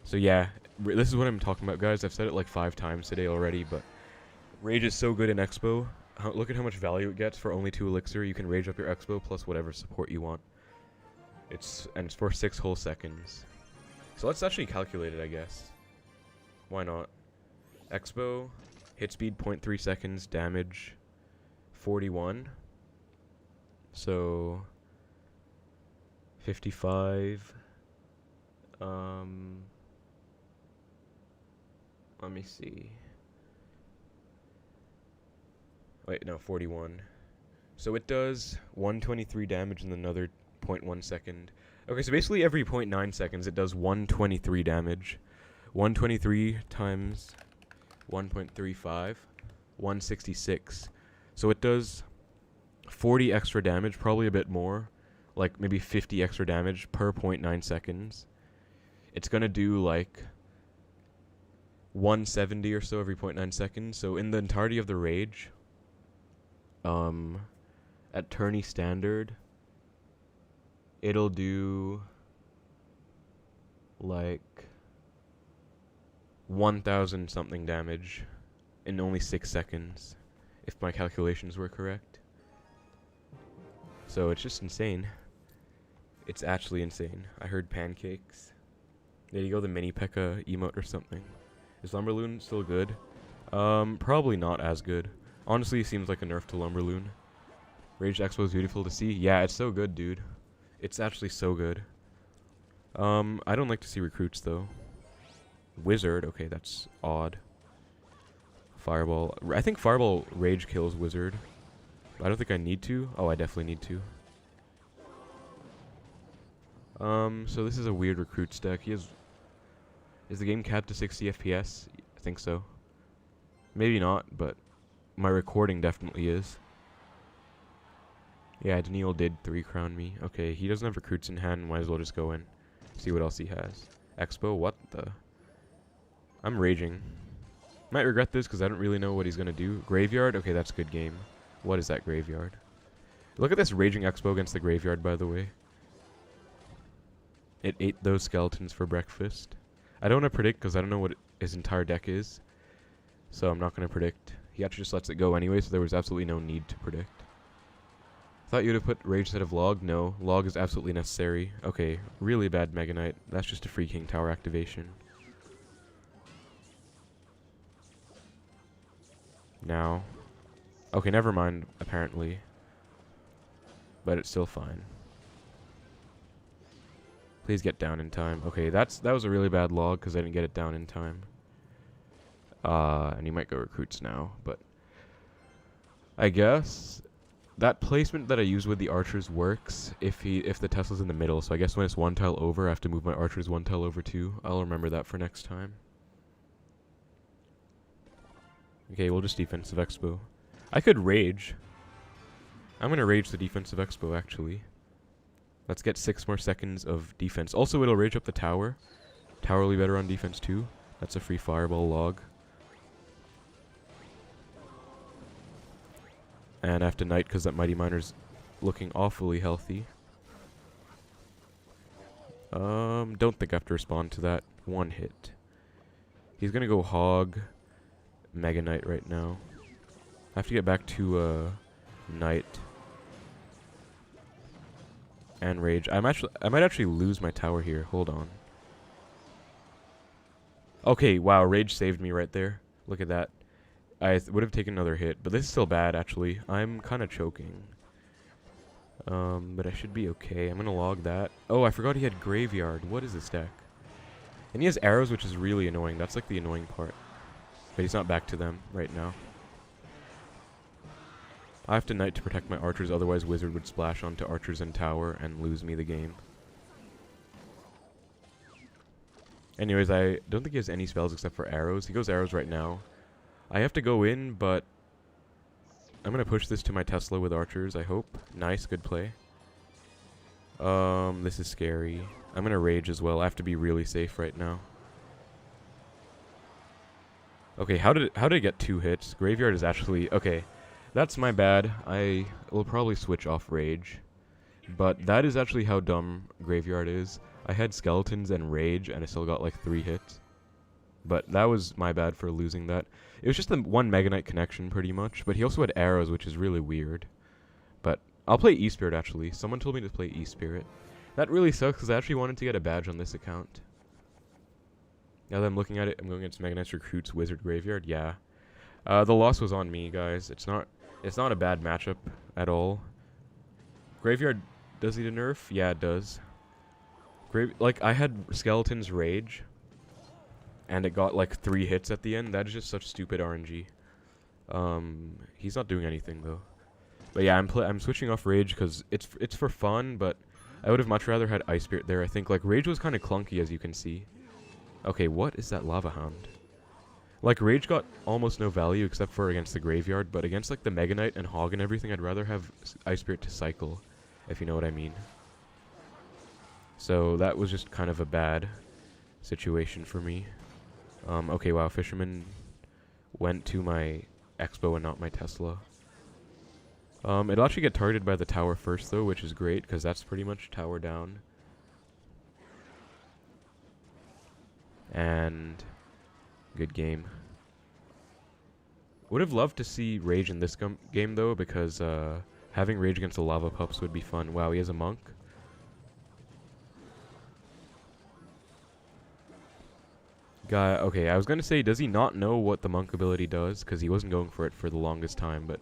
So yeah, this is what I'm talking about, guys. I've said it like 5 times today already, but rage is so good in Expo. Look at how much value it gets for only 2 Elixir. You can rage up your Expo plus whatever support you want. It's for 6 whole seconds. So let's actually calculate it, I guess. Why not? Expo, hit speed 0.3 seconds, damage 41. So 55. Let me see. Wait, no, 41. So it does 123 damage in another 0.1 second. Okay, so basically every 0.9 seconds it does 123 damage. 123 times 1.35, 166. So it does 40 extra damage, probably a bit more. Like maybe 50 extra damage per 0.9 seconds. It's gonna do like 170 or so every 0.9 seconds. So in the entirety of the rage, at Tourney standard, it'll do like 1,000 something damage in only 6 seconds, if my calculations were correct. So it's just insane. It's actually insane. I heard pancakes. There you go, the mini P.E.K.K.A emote or something. Is Lumberloon still good? Probably not as good. Honestly, it seems like a nerf to Lumberloon. Rage Expo is beautiful to see. Yeah, it's so good, dude. It's actually so good. I don't like to see recruits, though. Wizard, okay, that's odd. Fireball. I think Fireball Rage kills Wizard. I don't think I need to. Oh, I definitely need to. So this is a weird recruit stack. He has... Is the game capped to 60 FPS? I think so. Maybe not, but my recording definitely is. Yeah, Daniel did 3 crown me. Okay, he doesn't have recruits in hand. Might as well just go in. See what else he has. Xbow, what the... I'm raging. Might regret this because I don't really know what he's going to do. Graveyard? Okay, that's a good game. What is that Graveyard? Look at this raging Xbow against the Graveyard, by the way. It ate those skeletons for breakfast. I don't want to predict because I don't know what his entire deck is. So I'm not going to predict. He actually just lets it go anyway, so there was absolutely no need to predict. Thought you'd have put Rage instead of Log. No, Log is absolutely necessary. Okay, really bad Mega Knight. That's just a free King Tower activation. Now. Okay, never mind, apparently. But it's still fine. Please get down in time. Okay, that was a really bad log because I didn't get it down in time. And he might go recruits now, but I guess that placement that I use with the archers works if the Tesla's in the middle. So I guess when it's one tile over, I have to move my archers one tile over too. I'll remember that for next time. Okay, we'll just defensive Expo. I could rage. I'm gonna rage the defensive Expo actually. Let's get 6 more seconds of defense. Also, it'll rage up the tower. Tower will be better on defense too. That's a free fireball log. And I have to knight because that Mighty Miner's looking awfully healthy. Don't think I have to respond to that. 1 hit. He's gonna go hog Mega Knight right now. I have to get back to knight. And rage. I might actually lose my tower here. Hold on. Okay, wow, rage saved me right there. Look at that. I would have taken another hit, but this is still bad actually. I'm kind of choking. But I should be okay. I'm gonna log that. Oh, I forgot he had graveyard. What is this deck? And he has arrows, which is really annoying. That's like the annoying part. But he's not back to them right now. I have to knight to protect my archers, otherwise wizard would splash onto archers and tower and lose me the game. Anyways, I don't think he has any spells except for arrows. He goes arrows right now. I have to go in, but I'm going to push this to my Tesla with archers, I hope. Nice, good play. This is scary. I'm going to rage as well. I have to be really safe right now. Okay, how did I get 2 hits? Graveyard is actually... Okay. That's my bad. I will probably switch off rage. But that is actually how dumb Graveyard is. I had skeletons and rage, and I still got like 3 hits. But that was my bad for losing that. It was just the 1 Mega Knight connection, pretty much. But he also had arrows, which is really weird. But I'll play E-Spirit, actually. Someone told me to play E-Spirit. That really sucks, because I actually wanted to get a badge on this account. Now that I'm looking at it, I'm going against Mega Knight's Recruits, Wizard, Graveyard. Yeah. The loss was on me, guys. It's not a bad matchup at all. Graveyard, does he nerf? Yeah, it does. Like, I had Skeleton's Rage, and it got, like, 3 hits at the end. That is just such stupid RNG. He's not doing anything, though. But yeah, I'm switching off Rage, because it's for fun, but I would have much rather had Ice Spirit there. I think, like, Rage was kind of clunky, as you can see. Okay, what is that Lava Hound? Like, Rage got almost no value except for against the Graveyard, but against, like, the Mega Knight and Hog and everything, I'd rather have Ice Spirit to cycle, if you know what I mean. So, that was just kind of a bad situation for me. Okay, wow, Fisherman went to my Xbow and not my Tesla. It'll actually get targeted by the tower first, though, which is great, because that's pretty much tower down. And good game. Would have loved to see Rage in this game, though, because having Rage against the Lava Pups would be fun. Wow, he has a Monk. Guy, okay, I was going to say, does he not know what the Monk ability does? Because he wasn't going for it for the longest time, but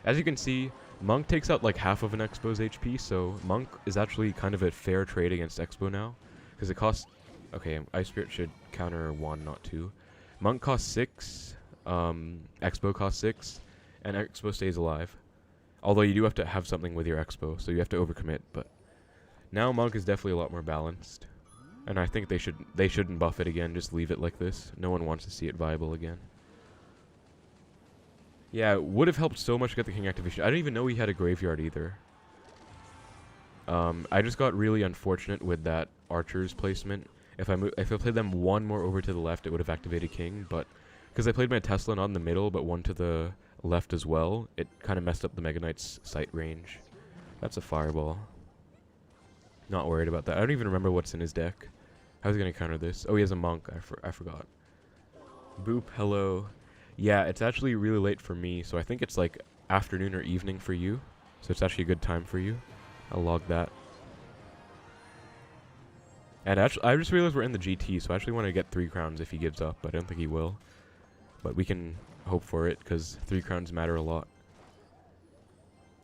as you can see, Monk takes out like half of an Xbow's HP, so Monk is actually kind of a fair trade against Xbow now. Because it costs... Okay, Ice Spirit should counter 1, not 2. Monk costs 6, Xbow costs 6, and Xbow stays alive. Although you do have to have something with your Xbow, so you have to overcommit, but... Now Monk is definitely a lot more balanced. And I think they shouldn't buff it again, just leave it like this. No one wants to see it viable again. Yeah, it would have helped so much to get the King activation. I didn't even know he had a graveyard either. I just got really unfortunate with that Archer's placement. If I played them one more over to the left, it would have activated King, but because I played my Tesla not in the middle, but one to the left as well, it kind of messed up the Mega Knight's sight range. That's a fireball. Not worried about that. I don't even remember what's in his deck. How's he going to counter this? Oh, he has a Monk. I forgot. Boop, hello. Yeah, it's actually really late for me, so I think it's like afternoon or evening for you. So it's actually a good time for you. I'll log that. And actually, I just realized we're in the GT, so I actually want to get 3 crowns if he gives up, but I don't think he will. But we can hope for it, because 3 crowns matter a lot.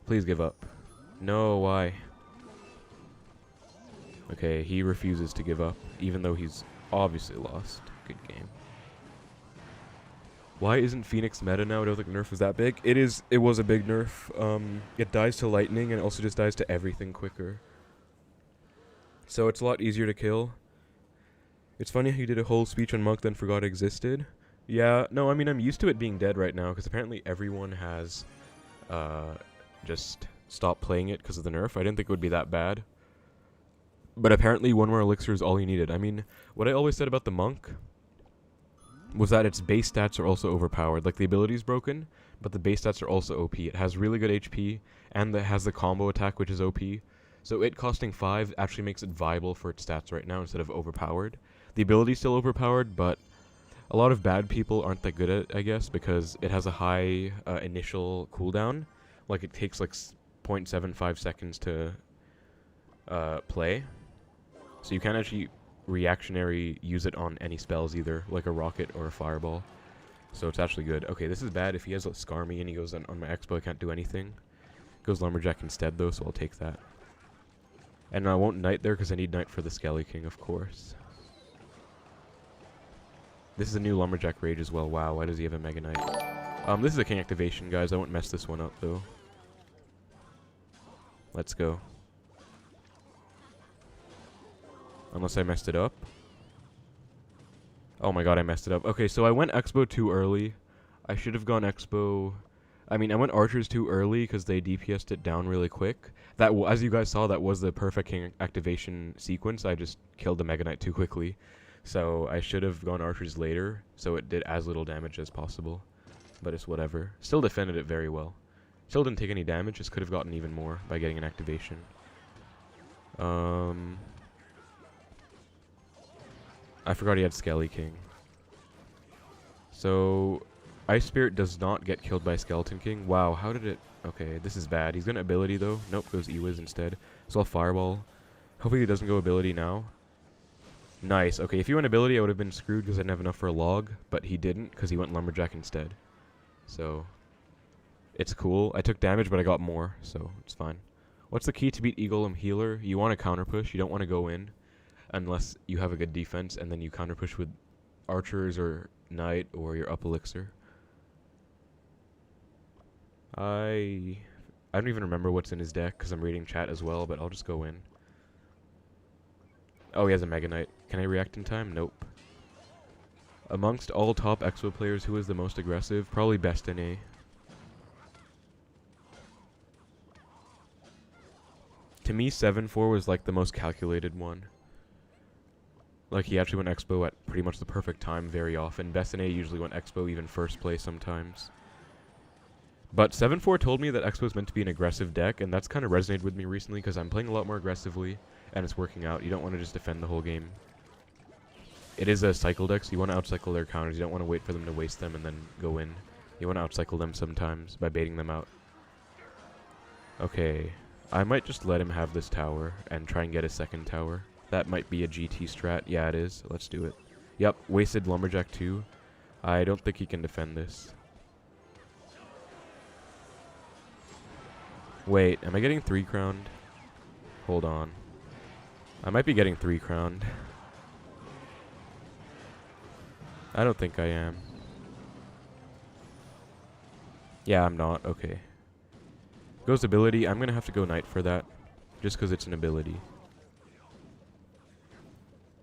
Please give up. No, why? Okay, he refuses to give up, even though he's obviously lost. Good game. Why isn't Phoenix meta now? I don't think nerf was that big. It was a big nerf. It dies to lightning, and it also just dies to everything quicker. So it's a lot easier to kill. It's funny how you did a whole speech on Monk then forgot it existed. Yeah, no, I mean, I'm used to it being dead right now, because apparently everyone has just stopped playing it because of the nerf. I didn't think it would be that bad. But apparently 1 more Elixir is all you needed. I mean, what I always said about the Monk was that its base stats are also overpowered. Like, the ability is broken, but the base stats are also OP. It has really good HP, and it has the combo attack, which is OP. So it costing 5 actually makes it viable for its stats right now instead of overpowered. The ability's still overpowered, but a lot of bad people aren't that good at it, I guess, because it has a high initial cooldown. Like, it takes, like, 0.75 seconds to play. So you can't actually reactionary use it on any spells either, like a rocket or a fireball. So it's actually good. Okay, this is bad. If he has a Skarmy and he goes on my Xbow, I can't do anything. Goes Lumberjack instead, though, so I'll take that. And I won't Knight there because I need Knight for the Skelly King, of course. This is a new Lumberjack Rage as well. Wow, why does he have a Mega Knight? This is a King activation, guys. I won't mess this one up, though. Let's go. Unless I messed it up. Oh my god, I messed it up. Okay, so I went Xbow too early. I should have gone Xbow... I mean, I went Archers too early because they DPS'd it down really quick. That, as you guys saw, that was the perfect King activation sequence. I just killed the Mega Knight too quickly. So I should have gone Archers later, so it did as little damage as possible. But it's whatever. Still defended it very well. Still didn't take any damage, just could have gotten even more by getting an activation. I forgot he had Skelly King. So, Ice Spirit does not get killed by Skeleton King. Wow, how did it... Okay, this is bad. He's gonna ability, though. Nope, goes Ewiz instead. So I'll Fireball. Hopefully he doesn't go ability now. Nice. Okay, if he went ability, I would have been screwed because I didn't have enough for a log. But he didn't, because he went Lumberjack instead. So, it's cool. I took damage, but I got more, so it's fine. What's the key to beat Eagolem Healer? You want to counter push. You don't want to go in. Unless you have a good defense, and then you counter push with Archers or Knight or your up Elixir. I don't even remember what's in his deck because I'm reading chat as well, but I'll just go in. Oh, he has a Mega Knight. Can I react in time? Nope. Amongst all top Expo players, who is the most aggressive? Probably Best in A. To me, 7-4 was like the most calculated one. Like, he actually went Xbow at pretty much the perfect time very often. Best in A usually went Xbow even first place sometimes. But 7-4 told me that Xbow is meant to be an aggressive deck, and that's kind of resonated with me recently because I'm playing a lot more aggressively, and it's working out. You don't want to just defend the whole game. It is a cycle deck, so you want to outcycle their counters. You don't want to wait for them to waste them and then go in. You want to outcycle them sometimes by baiting them out. Okay, I might just let him have this tower and try and get a second tower. That might be a GT strat. Yeah, it is. Let's do it. Yep, wasted Lumberjack 2. I don't think he can defend this. Wait, am I getting 3 crowned? Hold on. I might be getting 3 crowned. I don't think I am. Yeah, I'm not. Okay. Goes ability. I'm going to have to go knight for that. Just because it's an ability.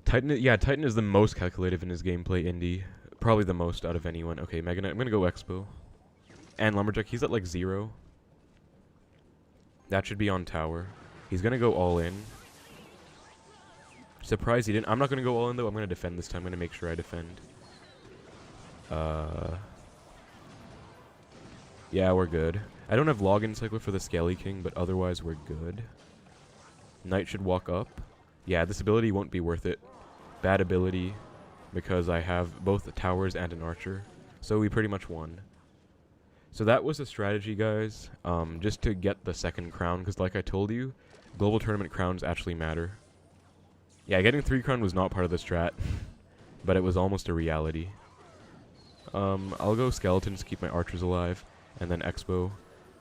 Titan, yeah, Titan is the most calculative in his gameplay, Indy. Probably the most out of anyone. Okay, Mega Knight. I'm going to go Expo. And Lumberjack, he's at like 0. That should be on tower. He's going to go all in. Surprised he didn't. I'm not going to go all in, though. I'm going to defend this time. I'm going to make sure I defend. Yeah, we're good. I don't have login cycler for the Skelly King, but otherwise we're good. Knight should walk up. Yeah, this ability won't be worth it. Bad ability, because I have both the towers and an archer. So we pretty much won. So that was the strategy, guys, just to get the second crown, because like I told you, global tournament crowns actually matter. Yeah, getting 3 crown was not part of the strat, but it was almost a reality. I'll go skeletons to keep my archers alive, and then Expo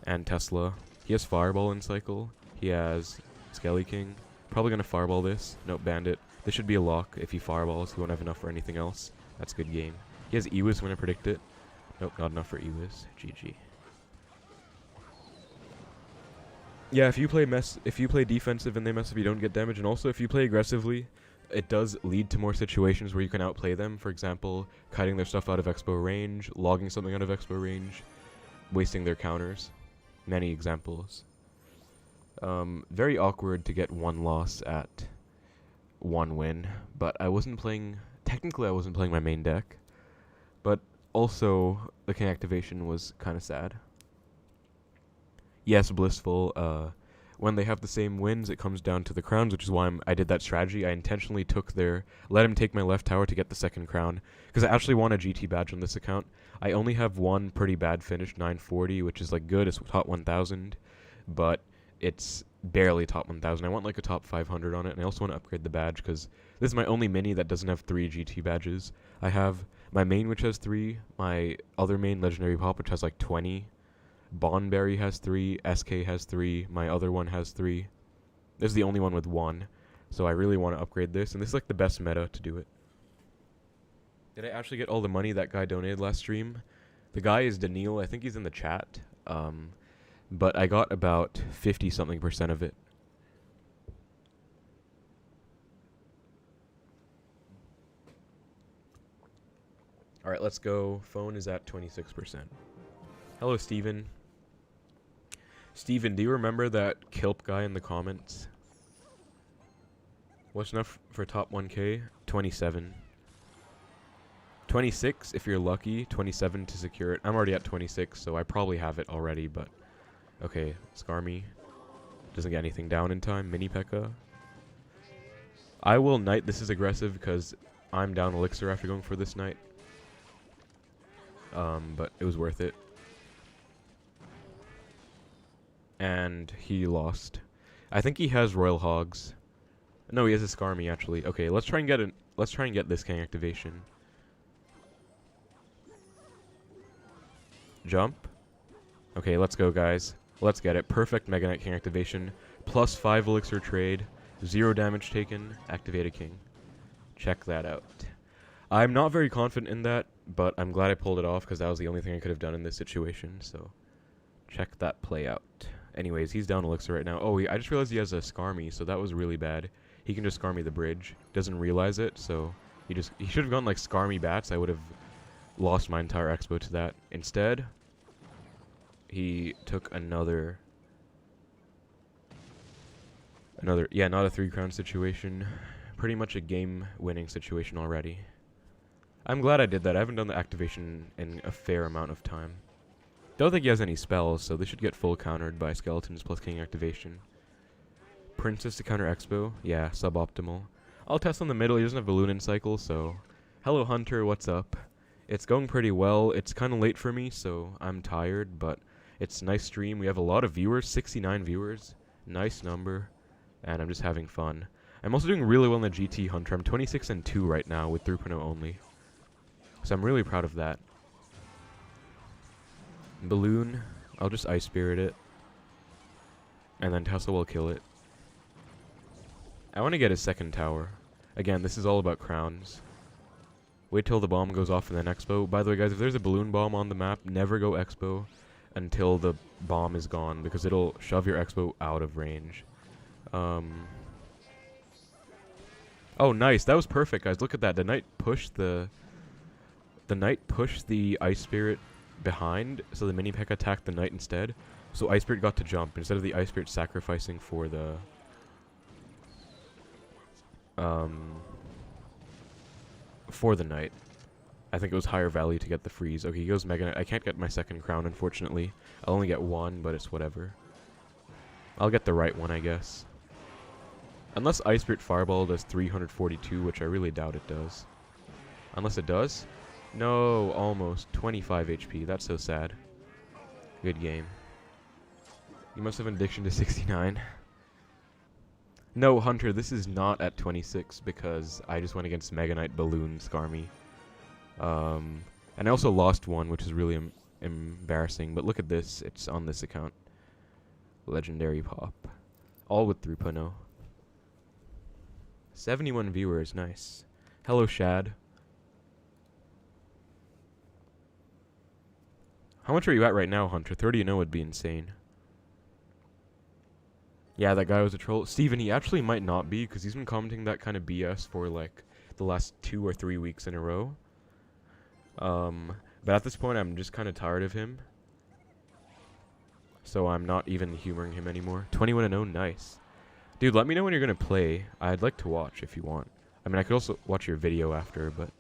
and Tesla. He has Fireball in cycle. He has Skelly King. Probably gonna Fireball this. Nope, Bandit. This should be a lock. If he Fireballs, he won't have enough for anything else. That's a good game. He has Ewis, I'm gonna predict it. Nope, not enough for Ewis. GG. Yeah, if you play defensive and they mess up, you don't get damage, and also if you play aggressively, it does lead to more situations where you can outplay them. For example, kiting their stuff out of Expo range, logging something out of Expo range, wasting their counters. Many examples. Very awkward to get 1 loss at 1 win, but I wasn't playing... Technically, I wasn't playing my main deck, but also the king activation was kind of sad. Yes, blissful. When they have the same wins, it comes down to the crowns, which is why I did that strategy. I intentionally let him take my left tower to get the second crown, because I actually want a GT badge on this account. I only have one pretty bad finish, 940, which is like good, it's top 1000, but it's barely top 1000. I want like a top 500 on it, and I also want to upgrade the badge, because this is my only mini that doesn't have 3 GT badges. I have my main, which has 3, my other main, Legendary Pop, which has like 20, Bondberry has 3, SK has 3, my other one has 3. This is the only one with 1, so I really want to upgrade this, and this is like the best meta to do it. Did I actually get all the money that guy donated last stream? The guy is Daniil, I think he's in the chat, but I got about 50-something% of it. Alright, let's go. Phone is at 26%. Hello, Steven. Steven, do you remember that Kilp guy in the comments? What's enough for top 1k? 27. 26 if you're lucky, 27 to secure it. I'm already at 26, so I probably have it already, but... Okay, Skarmy. Doesn't get anything down in time. Mini P.E.K.K.A. I will knight. This is aggressive because I'm down Elixir after going for this knight. But it was worth it. And he lost. I think he has Royal Hogs. No, he has a Skarmy actually. Okay, let's try and get this king activation. Jump. Okay, let's go, guys. Let's get it. Perfect Mega Knight king activation. +5 Elixir trade. 0 damage taken. Activate a king. Check that out. I'm not very confident in that, but I'm glad I pulled it off because that was the only thing I could have done in this situation, so check that play out. Anyways, he's down Elixir right now. Oh, I just realized he has a Skarmy, so that was really bad. He can just Skarmy the bridge. Doesn't realize it, so he should have gone like Skarmy Bats. I would have lost my entire Expo to that. Instead, he took another, yeah, not a 3 crown situation. pretty much a game-winning situation already. I'm glad I did that. I haven't done the activation in a fair amount of time. Don't think he has any spells, so they should get full countered by skeletons plus king activation. Princess to counter Xbow? Yeah, suboptimal. I'll test on the middle. He doesn't have Balloon in cycle, so... Hello, Hunter. What's up? It's going pretty well. It's kind of late for me, so I'm tired, but it's a nice stream. We have a lot of viewers, 69 viewers. Nice number. And I'm just having fun. I'm also doing really well in the GT Hunter. I'm 26-2 right now with 3.0 only. So I'm really proud of that. Balloon. I'll just Ice Spirit it. And then Tesla will kill it. I want to get his second tower. Again, this is all about crowns. Wait till the bomb goes off and then Xbow. By the way, guys, if there's a balloon bomb on the map, never go Xbow until the bomb is gone, because it'll shove your Xbow out of range. Oh, nice. That was perfect, guys. Look at that. The knight pushed the Ice Spirit behind, so the mini P.E.K.K.A attacked the knight instead. So Ice Spirit got to jump instead of the Ice Spirit sacrificing for the knight. I think it was higher value to get the freeze. Okay, he goes Mega Knight. I can't get my second crown, unfortunately. I'll only get one, but it's whatever. I'll get the right one, I guess. Unless Ice Spirit Fireball does 342, which I really doubt it does. Unless it does? No, almost. 25 HP. That's so sad. Good game. You must have an addiction to 69. No, Hunter, this is not at 26 because I just went against Mega Knight Balloon Skarmy. And I also lost one, which is really embarrassing. But look at this. It's on this account. Legendary Pop. All with 3.0. 71 viewers. Nice. Hello, Shad. How much are you at right now, Hunter? 30-0 would be insane. Yeah, that guy was a troll. Steven, he actually might not be, because he's been commenting that kind of BS for, like, the last 2 or 3 weeks in a row. But at this point, I'm just kind of tired of him. So I'm not even humoring him anymore. 21-0, nice. Dude, let me know when you're going to play. I'd like to watch if you want. I mean, I could also watch your video after, but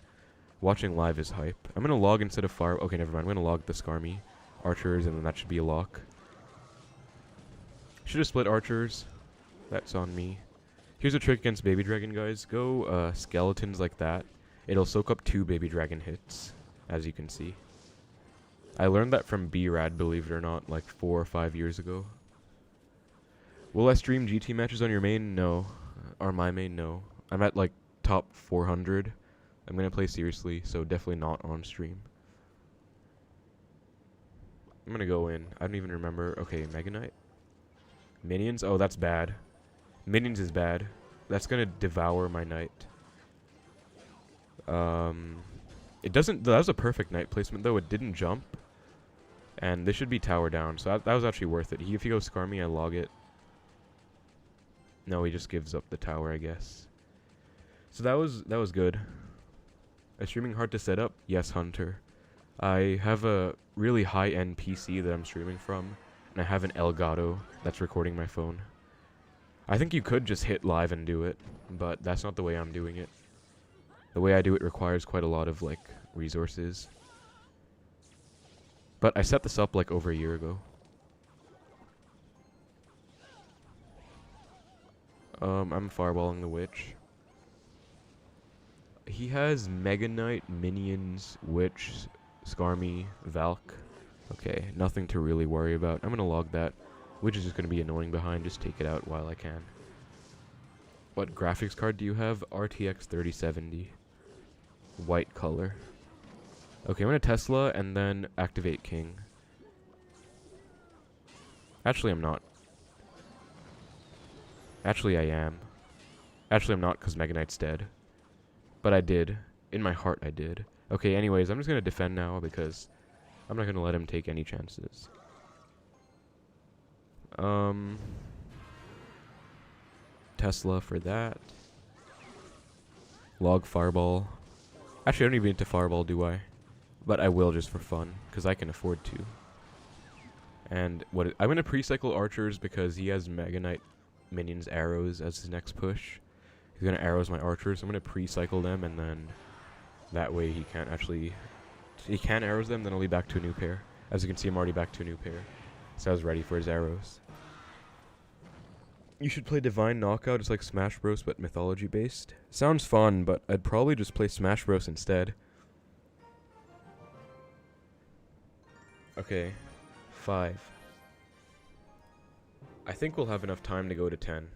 watching live is hype. I'm going to log instead of fire. Okay, never mind. I'm going to log the Skarmy archers, and then that should be a lock. Should have split archers. That's on me. Here's a trick against Baby Dragon, guys. Go skeletons like that. It'll soak up 2 Baby Dragon hits, as you can see. I learned that from B-Rad, believe it or not, like 4 or 5 years ago. Will I stream GT matches on your main? No. Or my main? No. I'm at like top 400. I'm going to play seriously, so definitely not on stream. I'm going to go in. I don't even remember. Okay, Mega Knight. Minions? Oh, that's bad. Minions is bad. That's going to devour my knight. It doesn't... That was a perfect knight placement, though. It didn't jump. And this should be tower down. So that was actually worth it. If he goes Skarmy, I log it. No, he just gives up the tower, I guess. So that was good. Is streaming hard to set up? Yes, Hunter. I have a really high-end PC that I'm streaming from. And I have an Elgato that's recording my phone. I think you could just hit live and do it, but that's not the way I'm doing it. The way I do it requires quite a lot of, like, resources. But I set this up, like, over a year ago. I'm fireballing the witch. He has Mega Knight, Minions, Witch, Skarmy, Valk. Okay, nothing to really worry about. I'm going to log that. Which is just going to be annoying behind. Just take it out while I can. What graphics card do you have? RTX 3070. White color. Okay, I'm going to Tesla and then activate King. Actually, I'm not. Actually, I am. Actually, I'm not because Mega Knight's dead. But I did. In my heart, I did. Okay, anyways, I'm just going to defend now because I'm not going to let him take any chances. Tesla for that. Log Fireball. Actually, I don't even need to Fireball, do I? But I will just for fun, because I can afford to. And I'm going to pre-cycle Archers because he has Mega Knight Minions Arrows as his next push. He's gonna arrows my archers. I'm gonna pre-cycle them, and then that way he can't actually... He can arrows them, then I'll be back to a new pair. As you can see, I'm already back to a new pair. So I was ready for his arrows. You should play Divine Knockout. It's like Smash Bros, but mythology-based. Sounds fun, but I'd probably just play Smash Bros instead. Okay. 5. I think we'll have enough time to go to 10.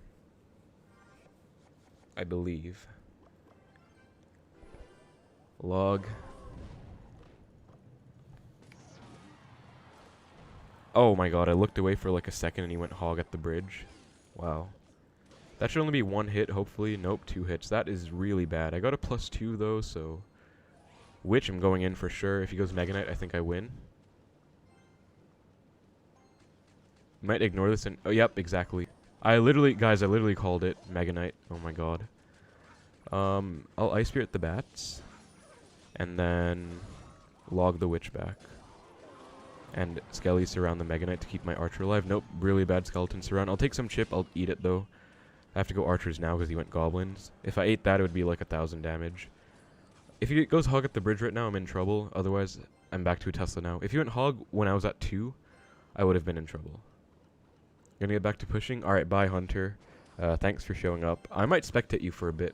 I believe. Log. Oh my god, I looked away for like a second and he went hog at the bridge. Wow. That should only be 1 hit, hopefully. Nope, 2 hits. That is really bad. I got a +2 though, so... Which I'm going in for sure. If he goes Mega Knight, I think I win. Might ignore this and... Oh, yep, exactly. Guys, I literally called it. Mega Knight. Oh my god. I'll Ice Spirit the bats. And then... Log the witch back. And Skelly surround the Mega Knight to keep my archer alive. Nope, really bad skeleton surround. I'll take some chip, I'll eat it though. I have to go archers now because he went goblins. If I ate that, it would be like 1,000 damage. If he goes hog at the bridge right now, I'm in trouble. Otherwise, I'm back to a Tesla now. If he went hog when I was at 2, I would have been in trouble. Gonna get back to pushing. Alright, bye Hunter. Thanks for showing up. I might spectate you for a bit.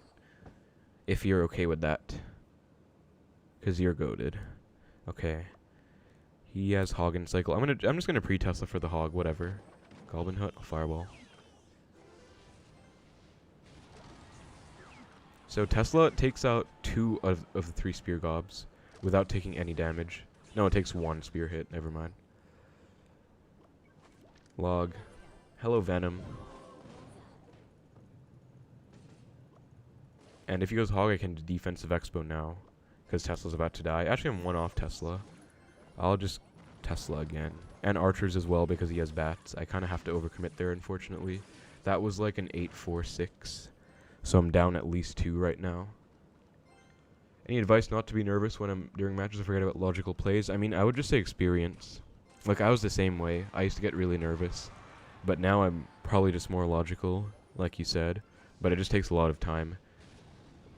If you're okay with that. Because you're goated. Okay. He has hog and cycle. I'm just gonna pre-Tesla for the hog, whatever. Goblin Hut, fireball. So Tesla takes out 2 of the 3 spear gobs without taking any damage. No, it takes 1 spear hit, never mind. Log. Hello Venom. And if he goes hog, I can defensive Xbow now. Because Tesla's about to die. Actually, I'm 1 off Tesla. I'll just Tesla again. And archers as well because he has bats. I kind of have to overcommit there, unfortunately. That was like an 8-4-6. So I'm down at least 2 right now. Any advice not to be nervous when I'm during matches? I forget about logical plays. I mean, I would just say experience. Like, I was the same way. I used to get really nervous. But now I'm probably just more logical, like you said. But it just takes a lot of time.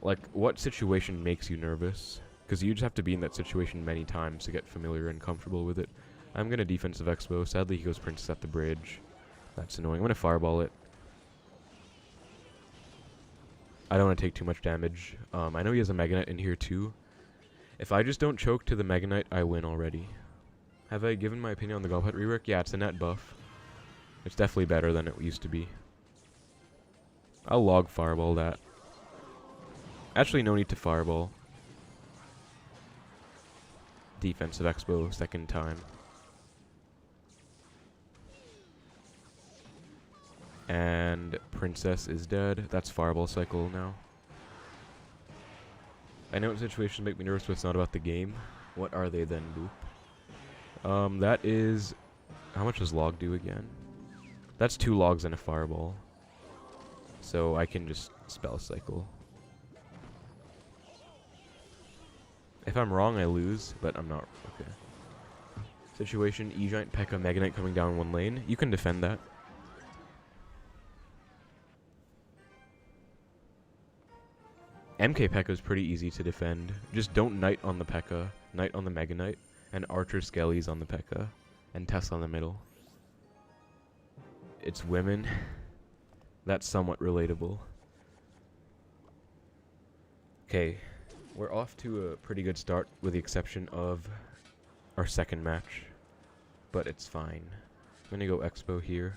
Like, what situation makes you nervous? Because you just have to be in that situation many times to get familiar and comfortable with it. I'm going to defensive Expo. Sadly, he goes Princess at the bridge. That's annoying. I'm going to fireball it. I don't want to take too much damage. I know he has a Mega Knight in here too. If I just don't choke to the Mega Knight, I win already. Have I given my opinion on the Goblin Hut rework? Yeah, it's a net buff. It's definitely better than it used to be. I'll log fireball that. Actually, no need to fireball. Defensive Expo, second time. And Princess is dead. That's fireball cycle now. I know what situations make me nervous, but it's not about the game. What are they then, Boop? That is... How much does log do again? That's 2 logs and a fireball. So I can just spell cycle. If I'm wrong, I lose, but I'm not. Okay. Situation, E-Giant, P.E.K.K.A, Mega Knight coming down 1 lane. You can defend that. MK P.E.K.K.A is pretty easy to defend. Just don't Knight on the P.E.K.K.A, Knight on the Mega Knight, and Archer Skellies on the P.E.K.K.A, and Tesla in the middle. It's women. That's somewhat relatable. Okay. We're off to a pretty good start, with the exception of our second match. But it's fine. I'm gonna go Expo here.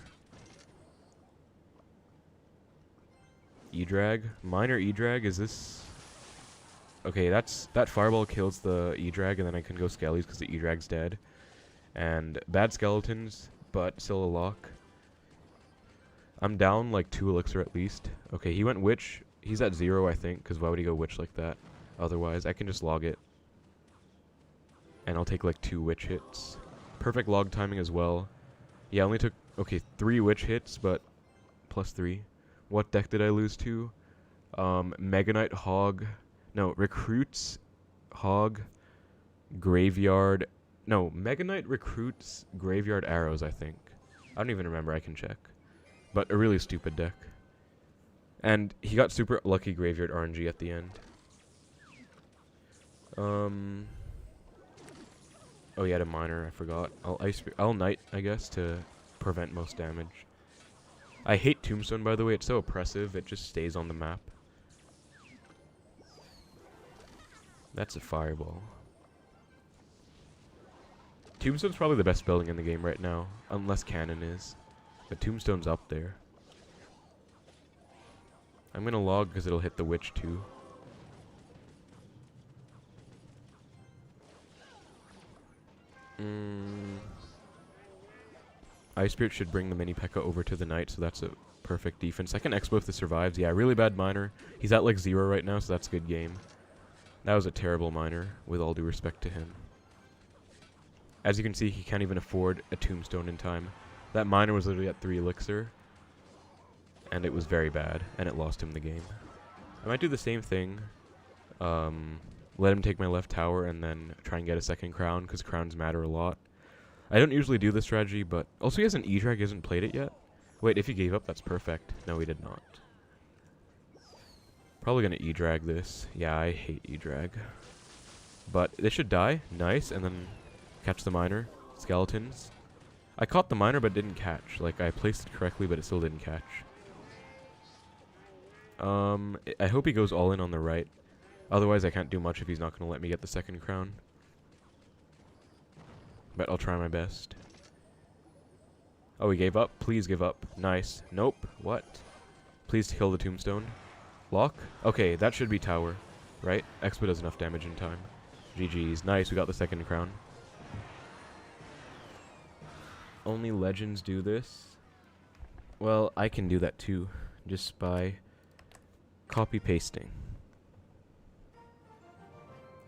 E-Drag? Minor E-Drag? Is this... Okay, that Fireball kills the E-Drag, and then I can go Skellies because the E-Drag's dead. And bad skeletons, but still a lock. I'm down like 2 Elixir at least. Okay, he went Witch. He's at 0, I think, because why would he go Witch like that? Otherwise, I can just log it. And I'll take like 2 Witch hits. Perfect log timing as well. Yeah, I only took, okay, 3 Witch hits, but +3. What deck did I lose to? Mega Knight, Hog. No, Recruits, Hog, Graveyard. No, Mega Knight, Recruits, Graveyard, Arrows, I think. I don't even remember, I can check. But a really stupid deck. And he got super lucky graveyard RNG at the end. Oh, he had a miner, I forgot. I'll Knight, I guess, to prevent most damage. I hate Tombstone, by the way. It's so oppressive. It just stays on the map. That's a fireball. Tombstone's probably the best building in the game right now, unless Cannon is. But Tombstone's up there. I'm gonna log because it'll hit the witch too. Ice Spirit should bring the mini P.E.K.K.A. over to the Knight, so that's a perfect defense. I can Xbow if this survives. Yeah, really bad miner. He's at like 0 right now, so that's a good game. That was a terrible miner, with all due respect to him. As you can see, he can't even afford a Tombstone in time. That miner was literally at 3 Elixir, and it was very bad, and it lost him the game. I might do the same thing. Let him take my left tower, and then try and get a second crown, because crowns matter a lot. I don't usually do this strategy, but also he has an E-Drag, he hasn't played it yet. Wait, if he gave up, that's perfect. No, he did not. Probably gonna E-Drag this. Yeah, I hate E-Drag. But this should die. Nice, and then catch the miner. Skeletons. I caught the miner, but didn't catch. Like, I placed it correctly, but it still didn't catch. I hope he goes all in on the right. Otherwise, I can't do much if he's not gonna let me get the second crown. But I'll try my best. Oh, he gave up. Please give up. Nice. Nope. What? Please kill the Tombstone. Lock? Okay, that should be tower. Right? Xbow does enough damage in time. GG's. Nice, we got the second crown. Only legends do this. Well, I can do that too. Just by copy-pasting.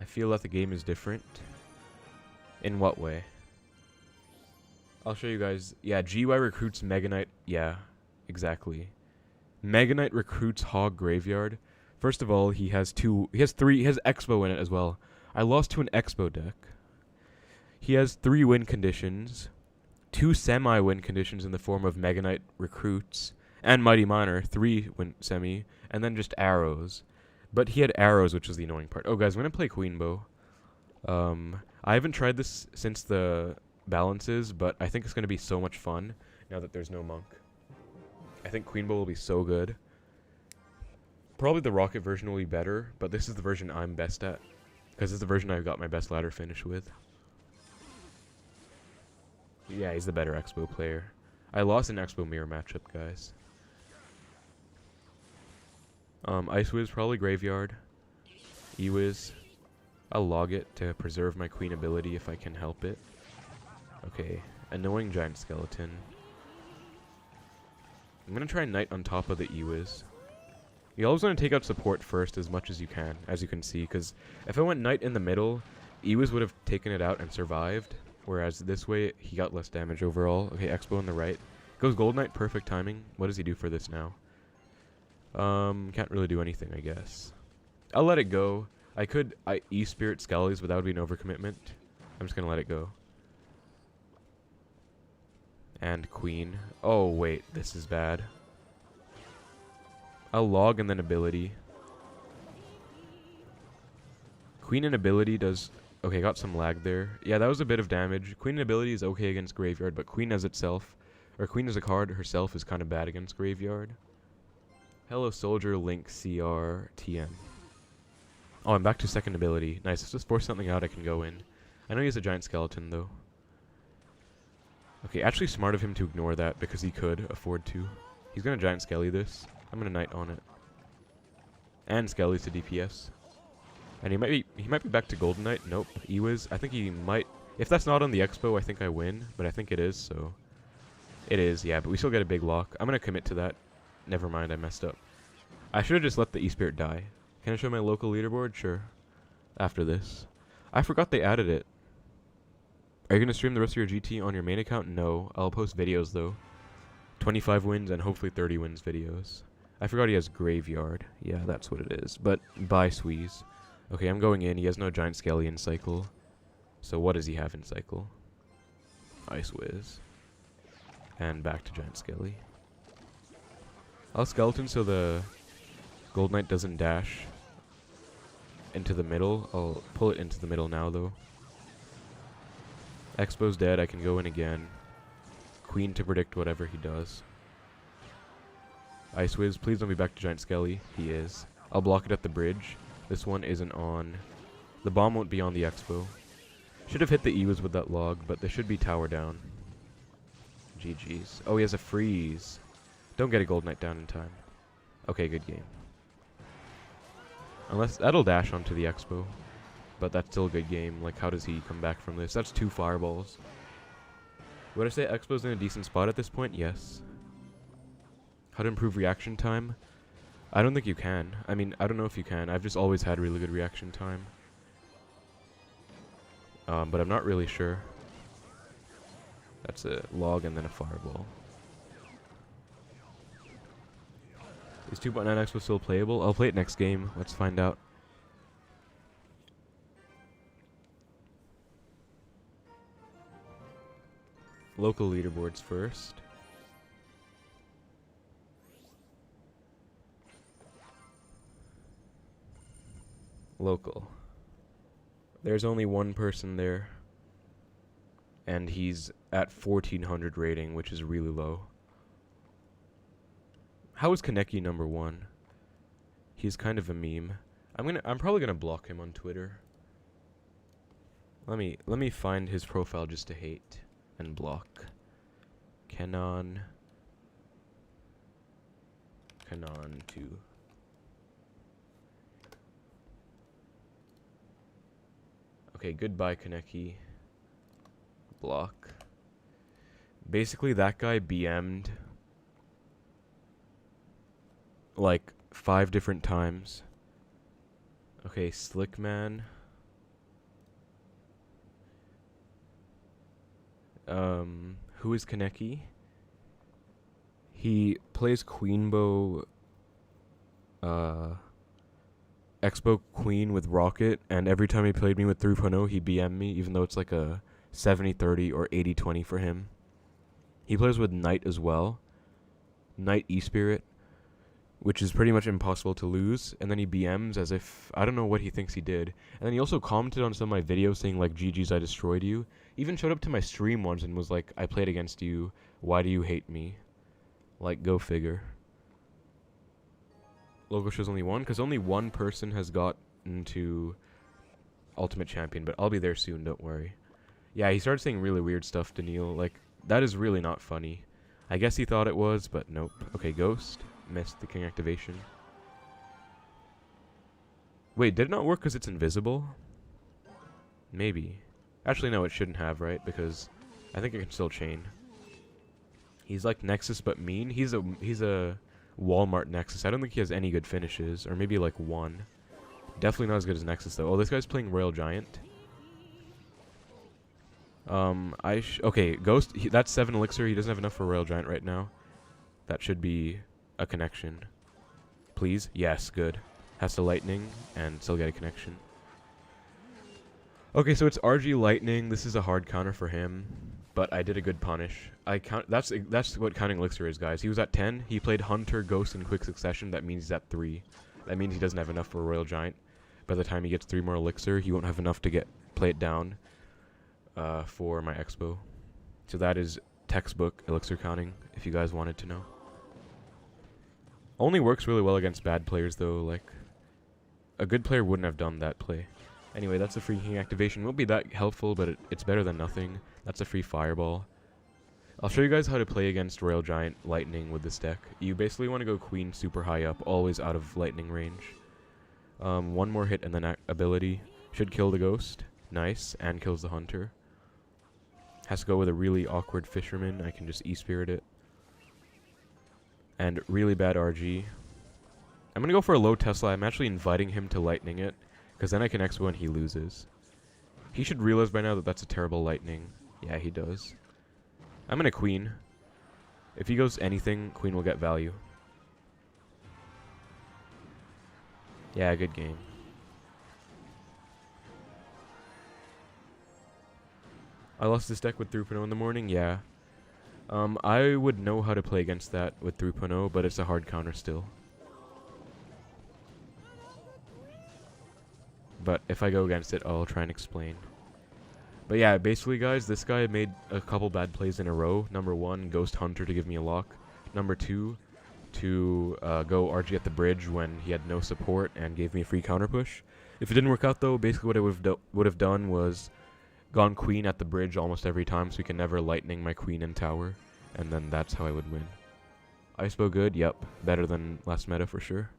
I feel that the game is different. In what way? I'll show you guys. Yeah, GY recruits Mega Knight. Yeah, exactly. Mega Knight recruits Hog Graveyard. First of all, he has Xbow in it as well. I lost to an Xbow deck. He has 3 win conditions, 2 semi-win conditions in the form of Mega Knight recruits, and Mighty Miner, 3 win semi, and then just arrows. But he had arrows, which is the annoying part. Oh, guys, I'm going to play Queen Bow. I haven't tried this since the balances, but I think it's going to be so much fun now that there's no monk. I think Queen Bow will be so good. Probably the Rocket version will be better, but this is the version I'm best at, because it's the version I got my best ladder finish with. Yeah, he's the better Xbow player. I lost an Xbow mirror matchup, guys. Ice Wiz, probably Graveyard. E-Wiz. I'll log it to preserve my queen ability if I can help it. Okay, annoying giant skeleton. I'm gonna try Knight on top of the E-Wiz. You always want to take out support first as much as you can see, because if I went Knight in the middle, E-Wiz would have taken it out and survived, whereas this way, he got less damage overall. Okay, Xbow on the right. Goes Gold Knight, perfect timing. What does he do for this now? Can't really do anything, I guess. I'll let it go. I could E-Spirit Skellies, but that would be an overcommitment. I'm just gonna let it go. And Queen. Oh, wait, this is bad. I'll log and then ability. Queen and ability does... Okay, got some lag there. Yeah, that was a bit of damage. Queen and ability is okay against Graveyard, but Queen as itself, or Queen as a card herself is kind of bad against Graveyard. Hello Soldier, Link, CR, TN. Oh, I'm back to second ability. Nice, let's just force something out I can go in. I know he has a giant skeleton, though. Okay, actually smart of him to ignore that, because he could afford to. He's gonna giant skelly this. I'm gonna Knight on it. And skellies to DPS. And he might be back to Golden Knight. Nope. E-Wiz. I think he might... If that's not on the Xbow, I think I win. But I think it is, so... It is, yeah, but we still get a big lock. I'm gonna commit to that. Never mind, I messed up. I should have just let the E-Spirit die. Can I show my local leaderboard? Sure. After this. I forgot they added it. Are you going to stream the rest of your GT on your main account? No. I'll post videos, though. 25 wins and hopefully 30 wins videos. I forgot he has Graveyard. Yeah, that's what it is. But, bye, Squeeze. Okay, I'm going in. He has no Giant Skelly in cycle. So what does he have in cycle? Ice Wiz. And back to Giant Skelly. I'll Skeleton so the Gold Knight doesn't dash into the middle. I'll pull it into the middle now, though. Xbow's dead. I can go in again. Queen to predict whatever he does. Ice Wiz, please don't be back to Giant Skelly. He is. I'll block it at the bridge. This one isn't on. The bomb won't be on the Xbow. Should have hit the Ewas with that log, but they should be tower down. GG's. Oh, he has a freeze. Don't get a Gold Knight down in time. Okay, good game. Unless that'll dash onto the Xbow. But that's still a good game. Like, how does he come back from this? That's 2 fireballs. Would I say Xbow's in a decent spot at this point? Yes. How to improve reaction time? I don't think you can. I mean, I don't know if you can. I've just always had really good reaction time. But I'm not really sure. That's a log and then a fireball. Is 2.9x still playable? I'll play it next game. Let's find out. Local leaderboards first. Local. There's only one person there. And he's at 1400 rating, which is really low. How is Kaneki number 1? He's kind of a meme. I'm probably gonna block him on Twitter. Let me find his profile just to hate and block. Canon 2. Okay, goodbye Kaneki. Block. Basically that guy BM'd like 5 different times. Okay, Slickman. Who is Kaneki? He plays Queenbow, Xbow Queen with Rocket, and every time he played me with 3.0, he BM'd me, even though it's like a 70-30 or 80-20 for him. He plays with Knight as well. Knight E-Spirit, which is pretty much impossible to lose, and then he BMs as if, I don't know what he thinks he did. And then he also commented on some of my videos saying like, GG's, I destroyed you. Even showed up to my stream once and was like, I played against you, why do you hate me? Like, go figure. Logo shows only one, because only one person has gotten to Ultimate Champion, but I'll be there soon, don't worry. Yeah, he started saying really weird stuff to Neil, like, that is really not funny. I guess he thought it was, but nope. Okay, Ghost. Missed the king activation. Wait, did it not work because it's invisible? Maybe. Actually, no, it shouldn't have, right? Because I think it can still chain. He's like Nexus but mean. He's a Walmart Nexus. I don't think he has any good finishes, or maybe like one. Definitely not as good as Nexus though. Oh, this guy's playing Royal Giant. Okay, Ghost. That's 7 Elixir. He doesn't have enough for Royal Giant right now. That should be a connection. Please? Yes, good. Has to Lightning and still get a connection. Okay, so it's RG Lightning. This is a hard counter for him, but I did a good punish. That's what counting Elixir is, guys. He was at 10. He played Hunter, Ghost in quick succession. That means he's at 3. That means he doesn't have enough for a Royal Giant. By the time he gets 3 more Elixir, he won't have enough to play it down for my Xbow. So that is textbook Elixir counting, if you guys wanted to know. Only works really well against bad players, though. Like, a good player wouldn't have done that play. Anyway, that's a free king activation. Won't be that helpful, but it's better than nothing. That's a free fireball. I'll show you guys how to play against Royal Giant Lightning with this deck. You basically want to go Queen super high up, always out of Lightning range. One more hit and then ability. Should kill the Ghost. Nice. And kills the Hunter. Has to go with a really awkward Fisherman. I can just E-Spirit it. And really bad RG. I'm going to go for a low Tesla. I'm actually inviting him to Lightning it, because then I can X when he loses. He should realize by now that that's a terrible Lightning. Yeah, he does. I'm going to Queen. If he goes anything, Queen will get value. Yeah, good game. I lost this deck with 3.0 in the morning, yeah. I would know how to play against that with 3.0, but it's a hard counter still. But if I go against it, I'll try and explain. But yeah, basically, guys, this guy made a couple bad plays in a row. Number 1, Ghost Hunter to give me a lock. Number 2, to go RG at the bridge when he had no support and gave me a free counter push. If it didn't work out, though, basically what I would have done was gone queen at the bridge almost every time, so he can never lightning my queen and tower, and then that's how I would win. Xbow good? Yep. Better than last meta for sure.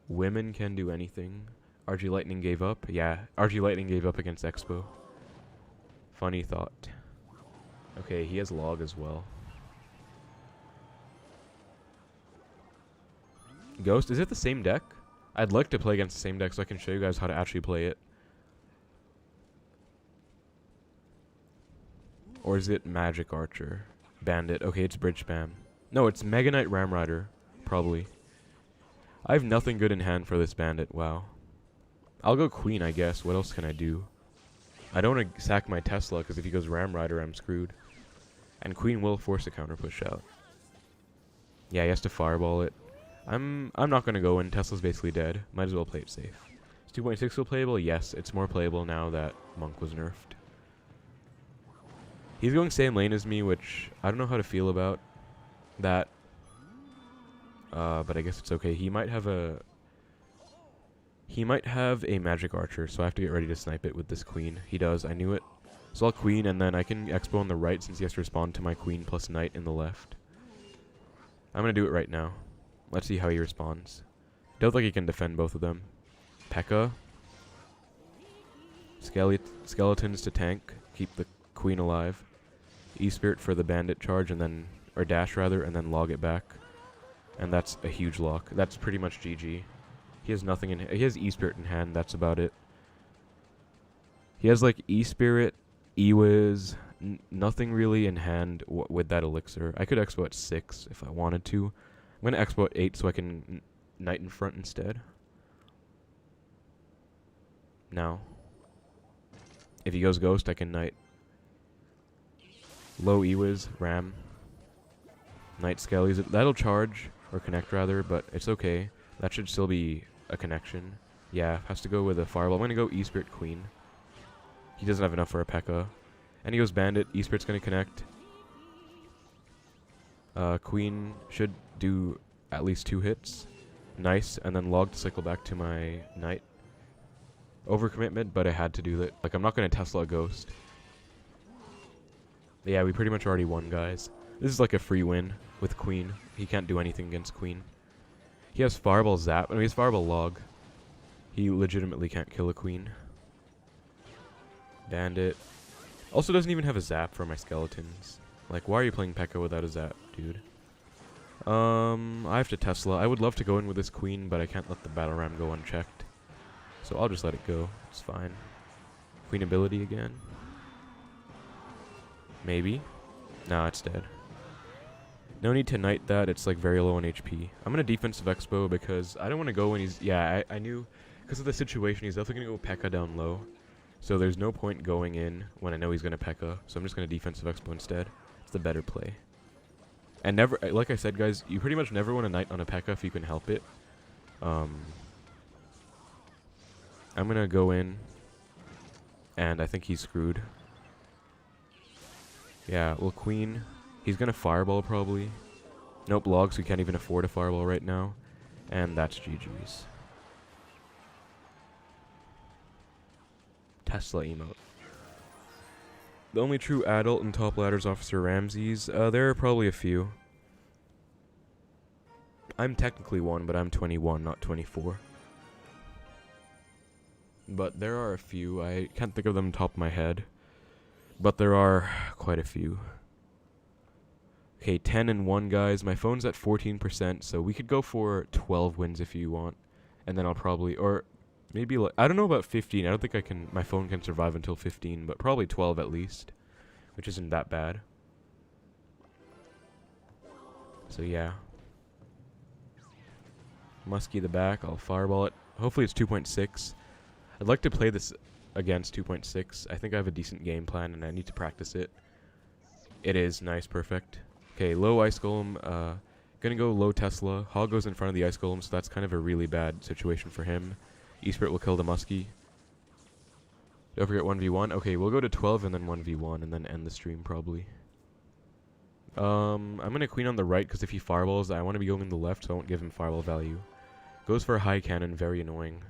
Women can do anything. RG Lightning gave up? Yeah, RG Lightning gave up against Xbow. Funny thought. Okay, he has log as well. Ghost, is it the same deck? I'd like to play against the same deck so I can show you guys how to actually play it. Or is it Magic Archer? Bandit. Okay, it's Bridge Spam. No, it's Mega Knight Ram Rider. Probably. I have nothing good in hand for this Bandit. Wow. I'll go Queen, I guess. What else can I do? I don't want to sack my Tesla, because if he goes Ram Rider, I'm screwed. And Queen will force a counter push out. Yeah, he has to fireball it. I'm not going to go in. Tesla's basically dead. Might as well play it safe. Is 2.6 still playable? Yes, it's more playable now that Monk was nerfed. He's going same lane as me, which I don't know how to feel about that. But I guess it's okay. He might have a Magic Archer, so I have to get ready to snipe it with this Queen. He does. I knew it. So I'll Queen, and then I can Xbow on the right since he has to respond to my Queen plus Knight in the left. I'm going to do it right now. Let's see how he responds. Don't think he can defend both of them. P.E.K.K.A. Skeletons to tank. Keep the Queen alive. E-Spirit for the Bandit charge, and then, or dash rather, and then log it back. And that's a huge lock. That's pretty much GG. He has nothing in. He has E-Spirit in hand. That's about it. He has like E-Spirit, E-Wiz, nothing really in hand with that Elixir. I could Xbow at 6 if I wanted to. I'm gonna Xbow at 8 so I can Knight in front instead. Now, if he goes Ghost, I can Knight. Low E-Wiz, Ram. Knight Skellies. That'll charge, or connect rather, but it's okay. That should still be a connection. Yeah, has to go with a Fireball. I'm gonna go E-Spirit Queen. He doesn't have enough for a P.E.K.K.A. And he goes Bandit. E-Spirit's gonna connect. Queen should do at least 2 hits. Nice. And then log to cycle back to my Knight. Overcommitment, but I had to do that. Like, I'm not gonna Tesla a Ghost. Yeah, we pretty much already won, guys. This is like a free win with Queen. He can't do anything against Queen. He has Fireball Zap. I mean, he has Fireball Log. He legitimately can't kill a Queen. Bandit. Also doesn't even have a Zap for my Skeletons. Like, why are you playing P.E.K.K.A. without a Zap, dude? I have to Tesla. I would love to go in with this Queen, but I can't let the Battle Ram go unchecked. So I'll just let it go. It's fine. Queen ability again. Maybe. Nah, it's dead. No need to Knight that. It's like very low on HP. I'm going to defensive Xbow because I don't want to go when he's... Yeah, I knew... Because of the situation, he's definitely going to go P.E.K.K.A. down low. So there's no point going in when I know he's going to P.E.K.K.A. So I'm just going to defensive Xbow instead. It's the better play. And never... Like I said, guys, you pretty much never want to Knight on a P.E.K.K.A. if you can help it. I'm going to go in. And I think he's screwed. Yeah, well, Queen... He's going to Fireball, probably. Nope, logs. We can't even afford a Fireball right now. And that's GG's. Tesla emote. The only true adult in top ladder is Officer Ramses. There are probably a few. I'm technically one, but I'm 21, not 24. But there are a few. I can't think of them top of my head. But there are quite a few. Okay, 10-1, guys. My phone's at 14%, so we could go for 12 wins if you want. And then I'll probably... Or maybe... Like, I don't know about 15. I don't think I can... My phone can survive until 15, but probably 12 at least. Which isn't that bad. So, yeah. Muskie the back. I'll fireball it. Hopefully it's 2.6. I'd like to play this against 2.6. I think I have a decent game plan, and I need to practice it. It is. Nice. Perfect. Okay, low Ice Golem. Gonna go low Tesla. Hog goes in front of the Ice Golem, so that's kind of a really bad situation for him. E-Spirit will kill the Muskie. Don't forget 1v1. Okay, we'll go to 12 and then 1v1 and then end the stream probably. I'm gonna queen on the right because if he fireballs, I want to be going on the left, so I won't give him fireball value. Goes for a high cannon, very annoying.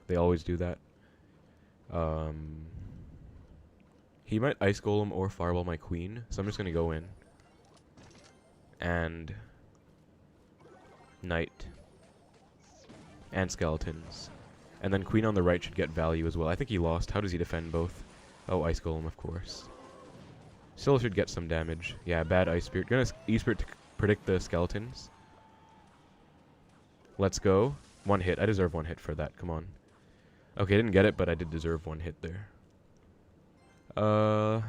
They always do that. He might ice golem or fireball my queen, so I'm just gonna go in. And knight. And skeletons. And then queen on the right should get value as well. I think he lost. How does he defend both? Oh, ice golem, of course. Still should get some damage. Yeah, bad ice spirit. Gonna e-spirit to predict the skeletons. Let's go. 1 hit. I deserve 1 hit for that. Come on. Okay, didn't get it, but I did deserve 1 hit there.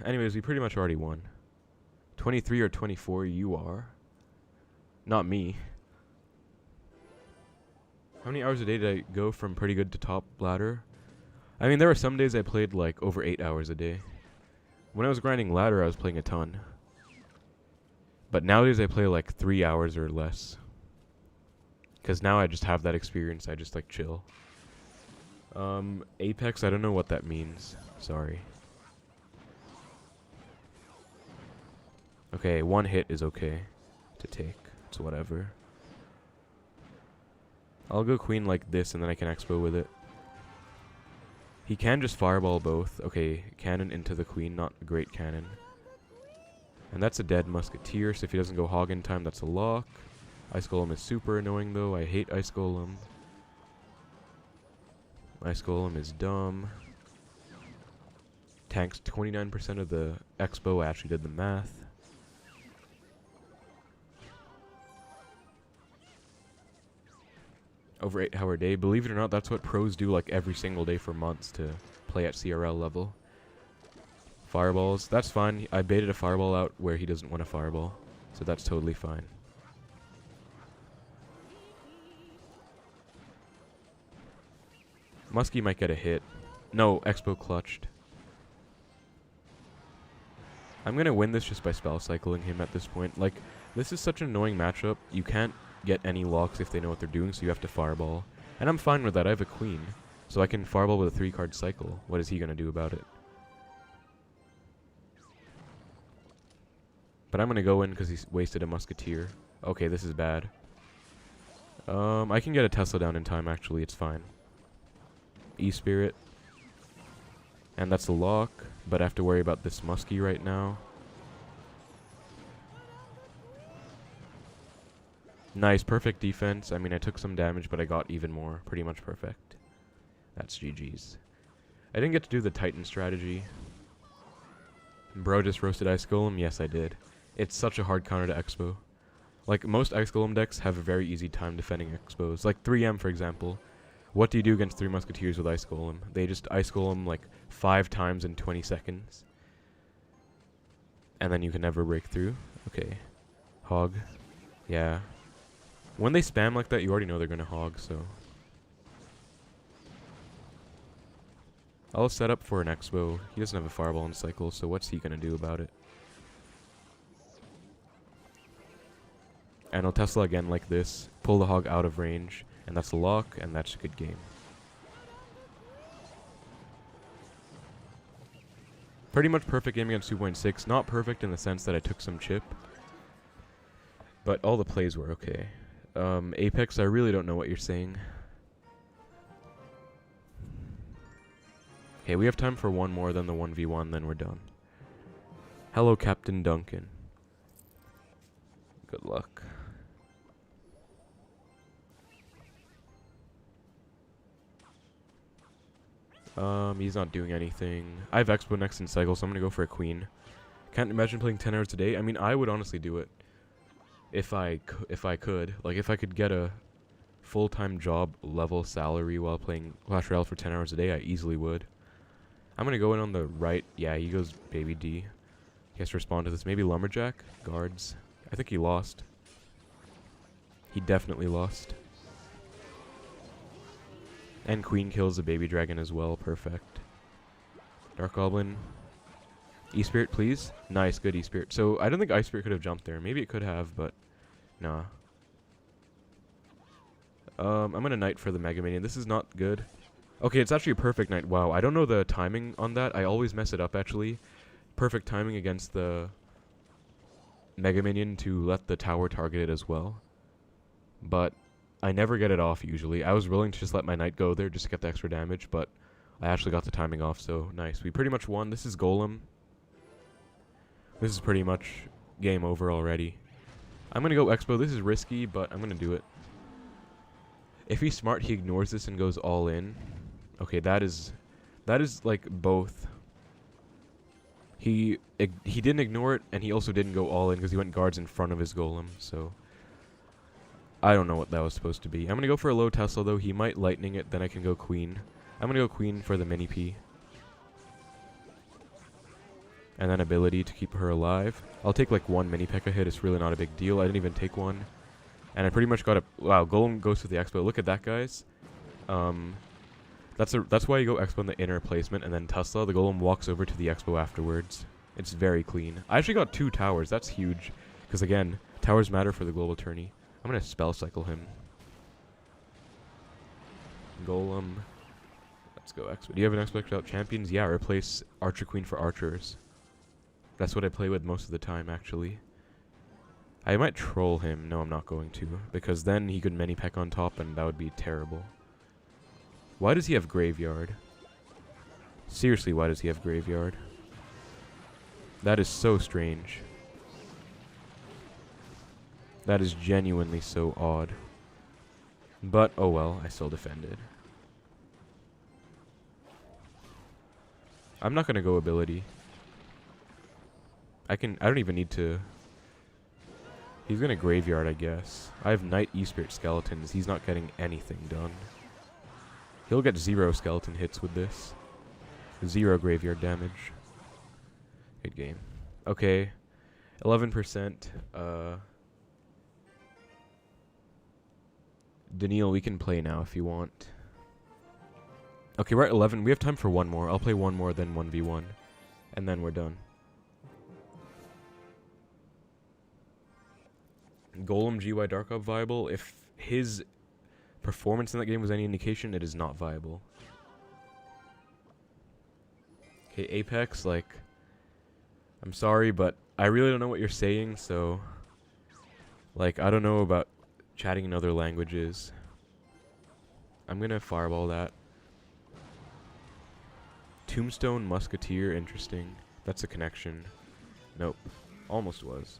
Anyways, we pretty much already won. 23 or 24 you are. Not me. How many hours a day did I go from pretty good to top ladder? I mean, there were some days I played like over 8 hours a day. When I was grinding ladder, I was playing a ton. But nowadays I play like 3 hours or less. Because now I just have that experience, I just like chill. Apex, I don't know what that means. Sorry. Okay, 1 hit is okay to take. It's whatever. I'll go queen like this and then I can Xbow with it. He can just fireball both. Okay, cannon into the queen, not a great cannon. And that's a dead musketeer, so if he doesn't go hog in time, that's a lock. Ice golem is super annoying though. I hate ice golem. Ice golem is dumb. Tanks 29% of the Xbow. I actually did the math. Over 8 hour day. Believe it or not, that's what pros do like every single day for months to play at CRL level. Fireballs. That's fine. I baited a fireball out where he doesn't want a fireball. So that's totally fine. Muskie might get a hit. No, Xbow clutched. I'm going to win this just by spell cycling him at this point. Like, this is such an annoying matchup. You can't get any locks if they know what they're doing, so you have to fireball. And I'm fine with that. I have a queen, so I can fireball with a 3-card cycle. What is he going to do about it? But I'm going to go in because he's wasted a musketeer. Okay, this is bad. I can get a Tesla down in time, actually. It's fine. E-Spirit. And that's a lock, but I have to worry about this muskie right now. Nice, perfect defense. I mean, I took some damage, but I got even more. Pretty much perfect. That's GG's. I didn't get to do the Titan strategy. Bro just roasted Ice Golem? Yes, I did. It's such a hard counter to Xbow. Like, most Ice Golem decks have a very easy time defending Xbows. Like 3M, for example. What do you do against 3 Musketeers with Ice Golem? They just Ice Golem like 5 times in 20 seconds. And then you can never break through. Okay. Hog. Yeah. When they spam like that, you already know they're gonna hog, so. I'll set up for an Xbow. He doesn't have a fireball in cycle, so what's he gonna do about it? And I'll Tesla again like this. Pull the hog out of range. And that's a lock, and that's a good game. Pretty much perfect game against 2.6. Not perfect in the sense that I took some chip. But all the plays were okay. Apex, I really don't know what you're saying. Okay, we have time for one more, then the 1v1, then we're done. Hello, Captain Duncan. Good luck. He's not doing anything. I have Expo next in cycle, so I'm gonna go for a queen. Can't imagine playing 10 hours a day. I mean, I would honestly do it. If I could. Like, if I could get a full-time job level salary while playing Clash Royale for 10 hours a day, I easily would. I'm gonna go in on the right. Yeah, he goes Baby D. He has to respond to this. Maybe Lumberjack? Guards. I think he lost. He definitely lost. And Queen kills the Baby Dragon as well. Perfect. Dark Goblin. E-Spirit, please. Nice, good E-Spirit. So, I don't think Ice Spirit could have jumped there. Maybe it could have, but nah. I'm gonna Knight for the Mega Minion. This is not good. Okay, it's actually a perfect night. Wow, I don't know the timing on that. I always mess it up, actually. Perfect timing against the Mega Minion to let the tower target it as well. But I never get it off, usually. I was willing to just let my knight go there just to get the extra damage, but I actually got the timing off, so nice. We pretty much won. This is Golem. This is pretty much game over already. I'm going to go Xbow. This is risky, but I'm going to do it. If he's smart, he ignores this and goes all in. Okay, that is like both. He didn't ignore it, and he also didn't go all in because he went guards in front of his golem. So I don't know what that was supposed to be. I'm gonna go for a low Tesla though. He might lightning it, then I can go queen. I'm gonna go queen for the mini P. And then ability to keep her alive. I'll take like one mini P.E.K.K.A hit. It's really not a big deal. I didn't even take one. And I pretty much got a... Wow, Golem goes to the Xbow. Look at that, guys. That's why you go Xbow in the inner placement, and then Tesla. The Golem walks over to the Xbow afterwards. It's very clean. I actually got 2 towers. That's huge. Because, again, towers matter for the global tourney. I'm going to spell cycle him. Golem. Let's go Xbow. Do you have an Xbow without champions? Yeah, replace Archer Queen for archers. That's what I play with most of the time, actually. I might troll him. No, I'm not going to. Because then he could mini P.E.K.K.A on top, and that would be terrible. Why does he have Graveyard? Seriously, why does he have Graveyard? That is so strange. That is genuinely so odd. But, oh well, I still defended. I'm not gonna go ability. I don't even need to... He's gonna Graveyard, I guess. I have Knight E-Spirit Skeletons. He's not getting anything done. He'll get 0 skeleton hits with this. 0 graveyard damage. Good game. Okay. 11%. Daniil, we can play now if you want. Okay, we're at 11. We have time for one more. I'll play one more, then 1v1. And then we're done. Golem GY Dark Op viable. If his performance in that game was any indication, it is not viable. Okay, Apex, like, I'm sorry, but I really don't know what you're saying, so, like, I don't know about chatting in other languages. I'm gonna fireball that. Tombstone Musketeer, interesting. That's a connection. Nope. Almost was.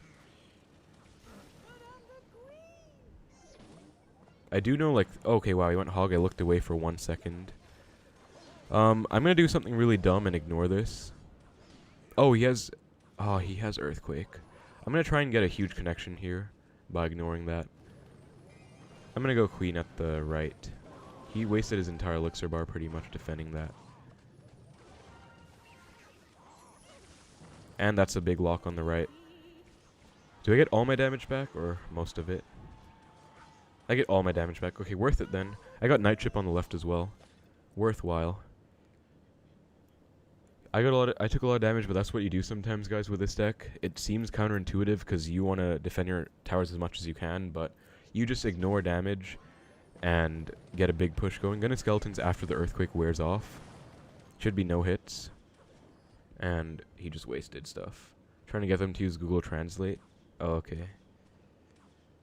I do know, like... Okay, wow, he went hog. I looked away for 1 second. I'm gonna do something really dumb and ignore this. Oh, he has... Oh, he has Earthquake. I'm gonna try and get a huge connection here by ignoring that. I'm gonna go queen at the right. He wasted his entire elixir bar pretty much defending that. And that's a big lock on the right. Do I get all my damage back, or most of it? I get all my damage back. Okay, worth it then. I got Night Chip on the left as well. Worthwhile. I took a lot of damage, but that's what you do sometimes, guys, with this deck. It seems counterintuitive because you want to defend your towers as much as you can, but you just ignore damage and get a big push going. Gunning Skeletons after the Earthquake wears off. Should be no hits. And he just wasted stuff. Trying to get them to use Google Translate. Oh, okay.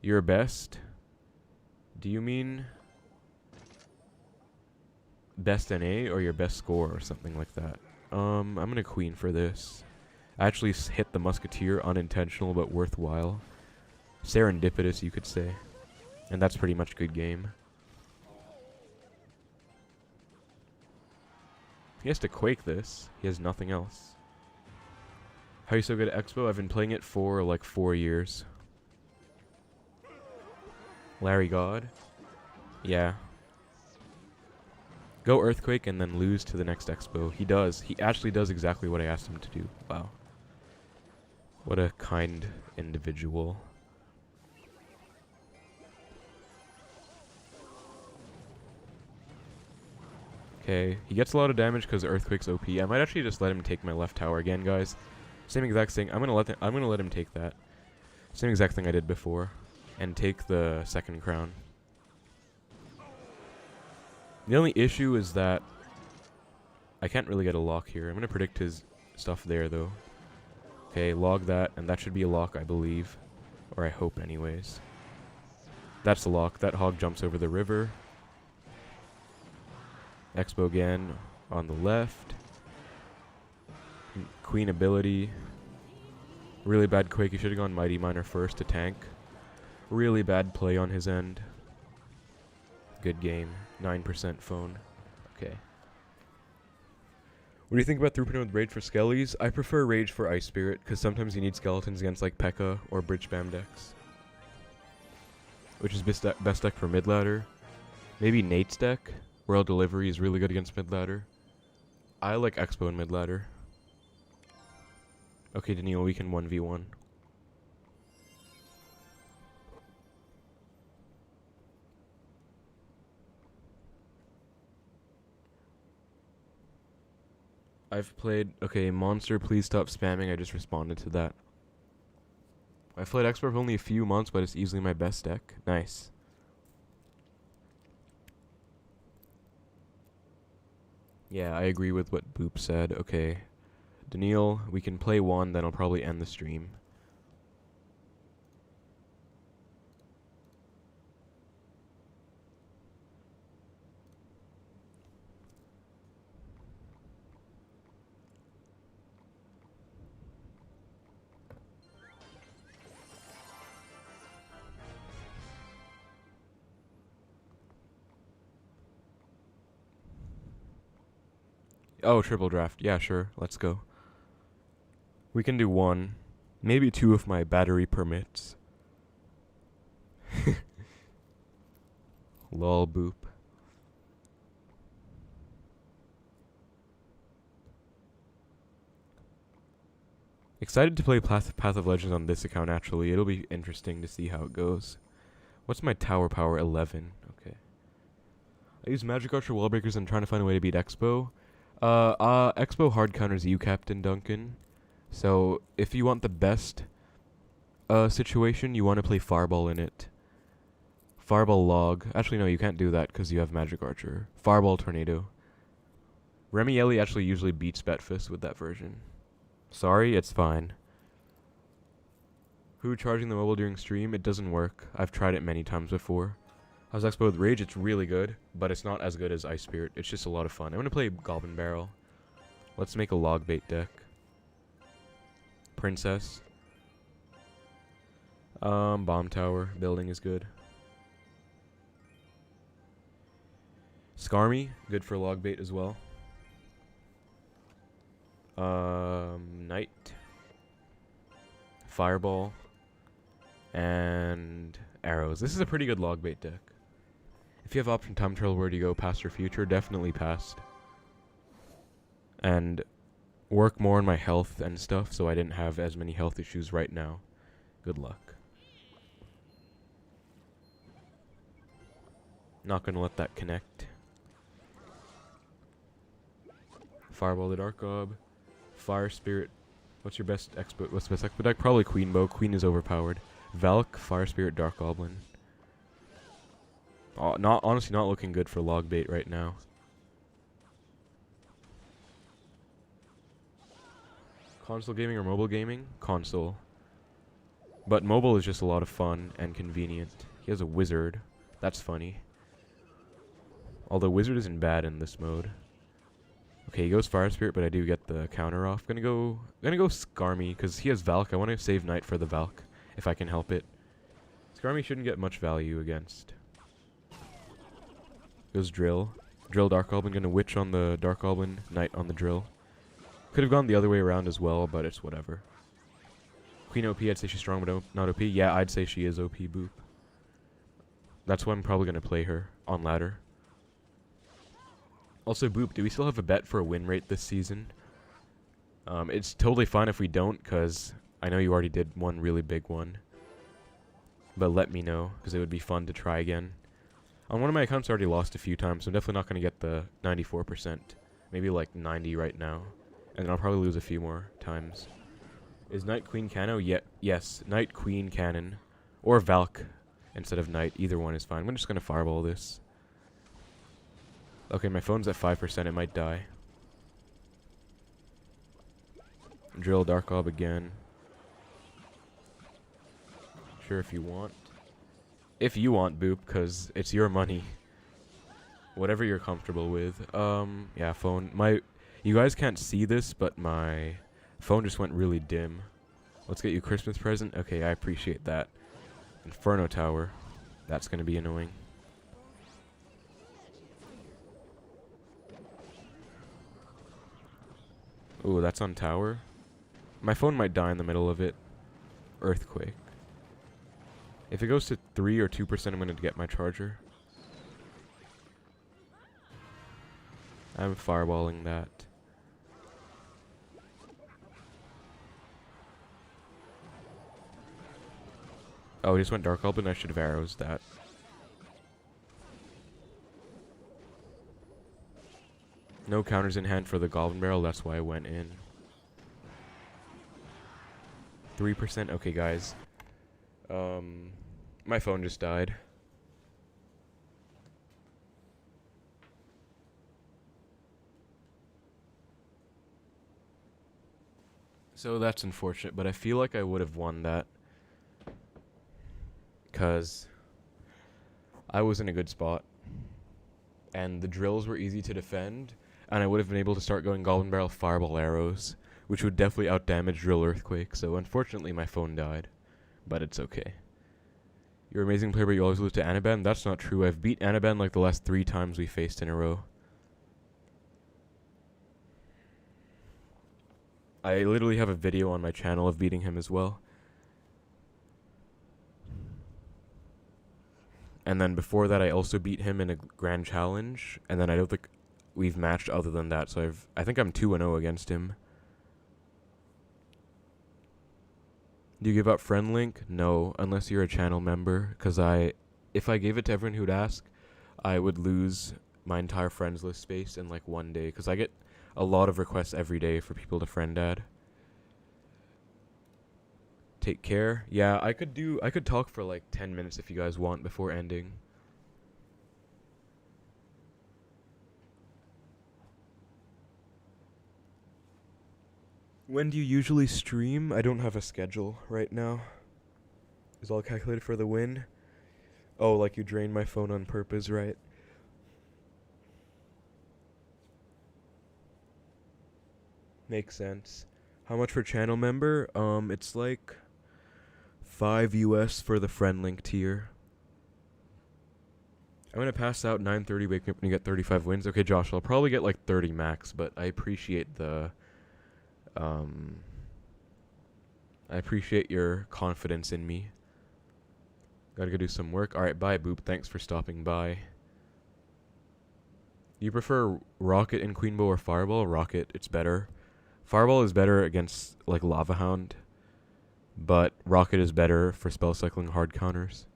Your best? Do you mean best NA or your best score or something like that? I'm gonna queen for this. I actually hit the Musketeer, unintentional but worthwhile. Serendipitous, you could say. And that's pretty much good game. He has to Quake this. He has nothing else. How are you so good at Xbow? I've been playing it for like 4 years. Larry God. Yeah. Go Earthquake and then lose to the next Xbow. He does. He actually does exactly what I asked him to do. Wow. What a kind individual. Okay. He gets a lot of damage because Earthquake's OP. I might actually just let him take my left tower again, guys. Same exact thing. I'm gonna let him take that. Same exact thing I did before. And take the second crown. The only issue is that I can't really get a lock here. I'm going to predict his stuff there, though. Okay, log that, and that should be a lock, I believe. Or I hope, anyways. That's the lock. That hog jumps over the river. Xbow again on the left. Queen ability. Really bad Quake. He should have gone Mighty Miner first to tank. Really bad play on his end. Good game. 9% phone. Okay. What do you think about 3.0 with Rage for Skellies? I prefer Rage for Ice Spirit, because sometimes you need skeletons against like P.E.K.K.A. or Bridge Spam decks. Which is best deck for mid ladder. Maybe Nate's deck. Royal Delivery is really good against mid ladder. I like Xbow in mid ladder. Okay, Daniil, we can 1v1. I've played... Okay, Monster, please stop spamming. I just responded to that. I've played Xbow for only a few months, but it's easily my best deck. Nice. Yeah, I agree with what Boop said. Okay. Daniil, we can play one, then I'll probably end the stream. Oh, triple draft. Yeah, sure. Let's go. We can do one. Maybe two if my battery permits. Lol, Boop. Excited to play Path of Legends on this account, actually. It'll be interesting to see how it goes. What's my tower power? 11. Okay. I use Magic Archer wall breakers and trying to find a way to beat Xbow. Xbow hard counters you, Captain Duncan. So, if you want the best situation, you want to play Fireball in it. Fireball log. Actually, no, you can't do that because you have Magic Archer. Fireball Tornado. Remieli actually usually beats Betfist with that version. Sorry, it's fine. Who charging the mobile during stream? It doesn't work. I've tried it many times before. How's Xbow with Rage? It's really good, but it's not as good as Ice Spirit. It's just a lot of fun. I'm going to play Goblin Barrel. Let's make a log bait deck. Princess. Bomb Tower. Building is good. Skarmy. Good for log bait as well. Knight. Fireball. And arrows. This is a pretty good log bait deck. If you have option time trial, where do you go? Past or future? Definitely past. And work more on my health and stuff so I didn't have as many health issues right now. Good luck. Not gonna let that connect. Fireball the Dark Gob. Fire Spirit. What's your best Xbow? What's the best Xbow deck? Probably Queen Bow. Queen is overpowered. Valk, Fire Spirit, Dark Goblin. Honestly not looking good for log bait right now. Console gaming or mobile gaming? Console. But mobile is just a lot of fun and convenient. He has a wizard. That's funny. Although wizard isn't bad in this mode. Okay, he goes Fire Spirit, but I do get the counter off. Gonna go Skarmy, because he has Valk. I want to save Knight for the Valk, if I can help it. Skarmy shouldn't get much value against. Goes Drill. Drill Dark Goblin, gonna Witch on the Dark Goblin, Knight on the Drill. Could have gone the other way around as well, but it's whatever. Queen OP, I'd say she's strong, but not OP. Yeah, I'd say she is OP, Boop. That's why I'm probably gonna play her on ladder. Also, Boop, do we still have a bet for a win rate this season? It's totally fine if we don't, because I know you already did one really big one. But let me know, because it would be fun to try again. On one of my accounts, I already lost a few times, so I'm definitely not going to get the 94%. Maybe like 90 right now. And then I'll probably lose a few more times. Is Knight Queen Cano? Yes, Knight Queen Cannon. Or Valk instead of Knight. Either one is fine. I'm just going to Fireball this. Okay, my phone's at 5%. It might die. Drill Dark Orb again. Sure, if you want. If you want, Boop, because it's your money. Whatever you're comfortable with. Yeah, phone. You guys can't see this, but my phone just went really dim. Let's get you a Christmas present. Okay, I appreciate that. Inferno Tower. That's gonna be annoying. Ooh, that's on tower. My phone might die in the middle of it. Earthquake. If it goes to 3 or 2%, I'm gonna get my charger. I'm fireballing that. Oh, he just went Dark Goblin. I should have arrows that. No counters in hand for the Goblin Barrel. That's why I went in. 3%. Okay, guys. My phone just died. So that's unfortunate, but I feel like I would have won that. Because I was in a good spot. And the drills were easy to defend. And I would have been able to start going Goblin Barrel Fireball Arrows, which would definitely outdamage Drill Earthquake. So unfortunately my phone died. But it's okay. You're an amazing player, but you always lose to Anaban? That's not true. I've beat Anaban like the last 3 times we faced in a row. I literally have a video on my channel of beating him as well. And then before that, I also beat him in a grand challenge. And then I don't think we've matched other than that. So I think I'm 2-0 against him. Do you give up friend link? No, unless you're a channel member. Because if I gave it to everyone who'd ask, I would lose my entire friends list space in like one day. Because I get a lot of requests every day for people to friend add. Take care. Yeah, I could talk for like 10 minutes if you guys want before ending. When do you usually stream? I don't have a schedule right now. Is all calculated for the win? Oh, like you drained my phone on purpose, right? Makes sense. How much for channel member? It's like $5 US for the friend link tier. I'm gonna pass out 9:30. Wake me up when you get 35 wins. Okay, Josh, I'll probably get like 30 max, but I appreciate the I appreciate your confidence in me. Gotta go do some work. Alright, bye, Boop. Thanks for stopping by. You prefer Rocket in Queen Bow or Fireball? Rocket, it's better. Fireball is better against, like, Lava Hound. But Rocket is better for spell cycling hard counters.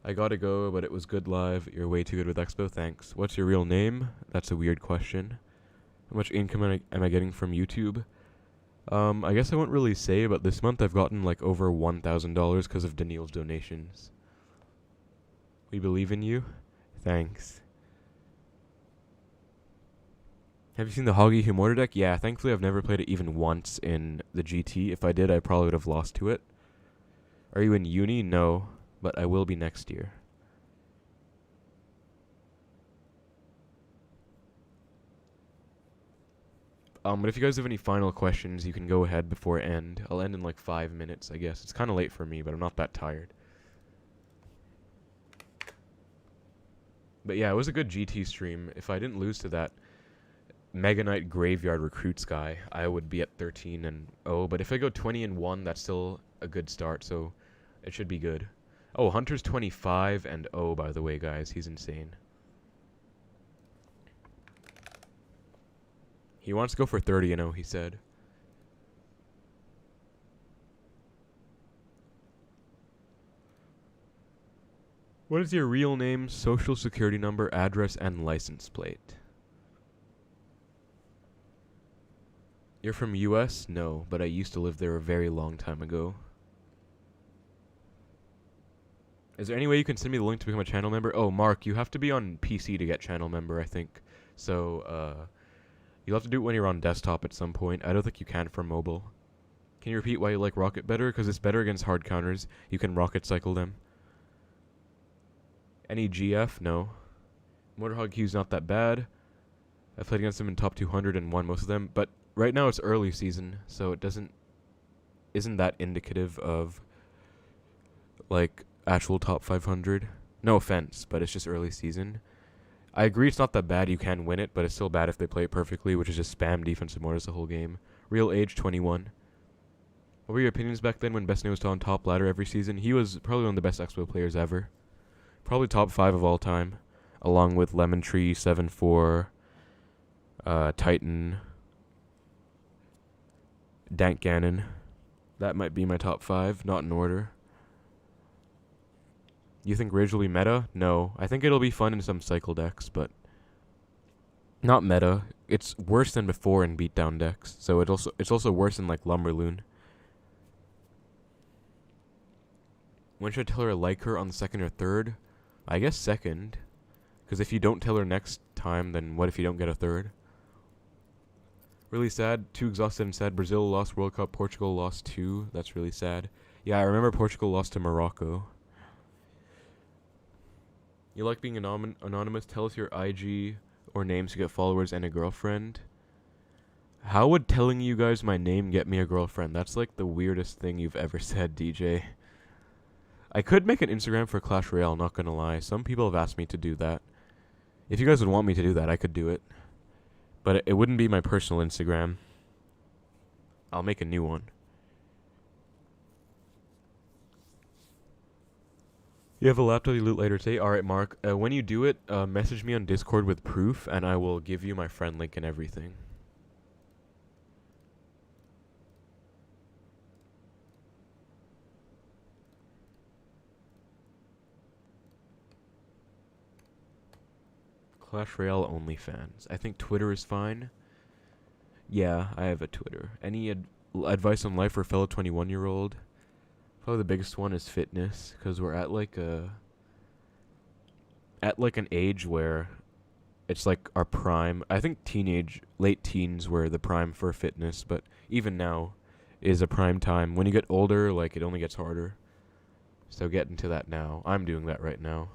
I gotta go, but it was good live. You're way too good with Xbow. Thanks. What's your real name? That's a weird question. How much income am I getting from YouTube? I guess I won't really say, but this month I've gotten like over $1,000 because of Daniil's donations. We believe in you. Thanks. Have you seen the Hoggy Humorder deck? Yeah, thankfully I've never played it even once in the GT. If I did, I probably would have lost to it. Are you in uni? No, but I will be next year. But if you guys have any final questions, you can go ahead before I end. I'll end in like 5 minutes, I guess. It's kind of late for me, but I'm not that tired. But yeah, it was a good GT stream. If I didn't lose to that Mega Knight Graveyard Recruits guy, I would be at 13-0. But if I go 20-1, that's still a good start, so it should be good. Oh, Hunter's 25-0, by the way, guys. He's insane. He wants to go for 30-0, he said. What is your real name, social security number, address, and license plate? You're from US? No, but I used to live there a very long time ago. Is there any way you can send me the link to become a channel member? Oh, Mark, you have to be on PC to get channel member, I think. So, you'll have to do it when you're on desktop at some point. I don't think you can for mobile. Can you repeat why you like rocket better? Because it's better against hard counters. You can rocket cycle them. Any GF? No. Motorhog Q's not that bad. I played against him in top 200 and won most of them. But right now it's early season, so it isn't that indicative of, like, actual top 500. No offense, but it's just early season. I agree it's not that bad. You can win it, but it's still bad if they play it perfectly, which is just spam defensive mortars the whole game. Real age, 21. What were your opinions back then when Bestney was still on top ladder every season? He was probably one of the best Xbow players ever. Probably top 5 of all time, along with Lemon Tree, 7-4, Titan, Dank Gannon. That might be my top 5, not in order. You think Rage will be meta? No. I think it'll be fun in some cycle decks, but not meta. It's worse than before in beatdown decks, so it's also worse in like Lumberloon. When should I tell her I like her, on the 2nd or 3rd? I guess 2nd. Because if you don't tell her next time, then what if you don't get a 3rd? Really sad. Too exhausted and sad. Brazil lost World Cup. Portugal lost 2. That's really sad. Yeah, I remember Portugal lost to Morocco. You like being anonymous? Tell us your IG or names to get followers and a girlfriend. How would telling you guys my name get me a girlfriend? That's like the weirdest thing you've ever said, DJ. I could make an Instagram for Clash Royale, not gonna lie. Some people have asked me to do that. If you guys would want me to do that, I could do it. But it wouldn't be my personal Instagram. I'll make a new one. You have a laptop you loot later today? Alright, Mark. When you do it, message me on Discord with proof, and I will give you my friend link and everything. Clash Royale OnlyFans. I think Twitter is fine. Yeah, I have a Twitter. Any advice on life for a fellow 21-year-old? Probably the biggest one is fitness, because we're at like an age where it's like our prime. I think late teens were the prime for fitness, but even now is a prime time. When you get older, like, it only gets harder. So get into that now. I'm doing that right now.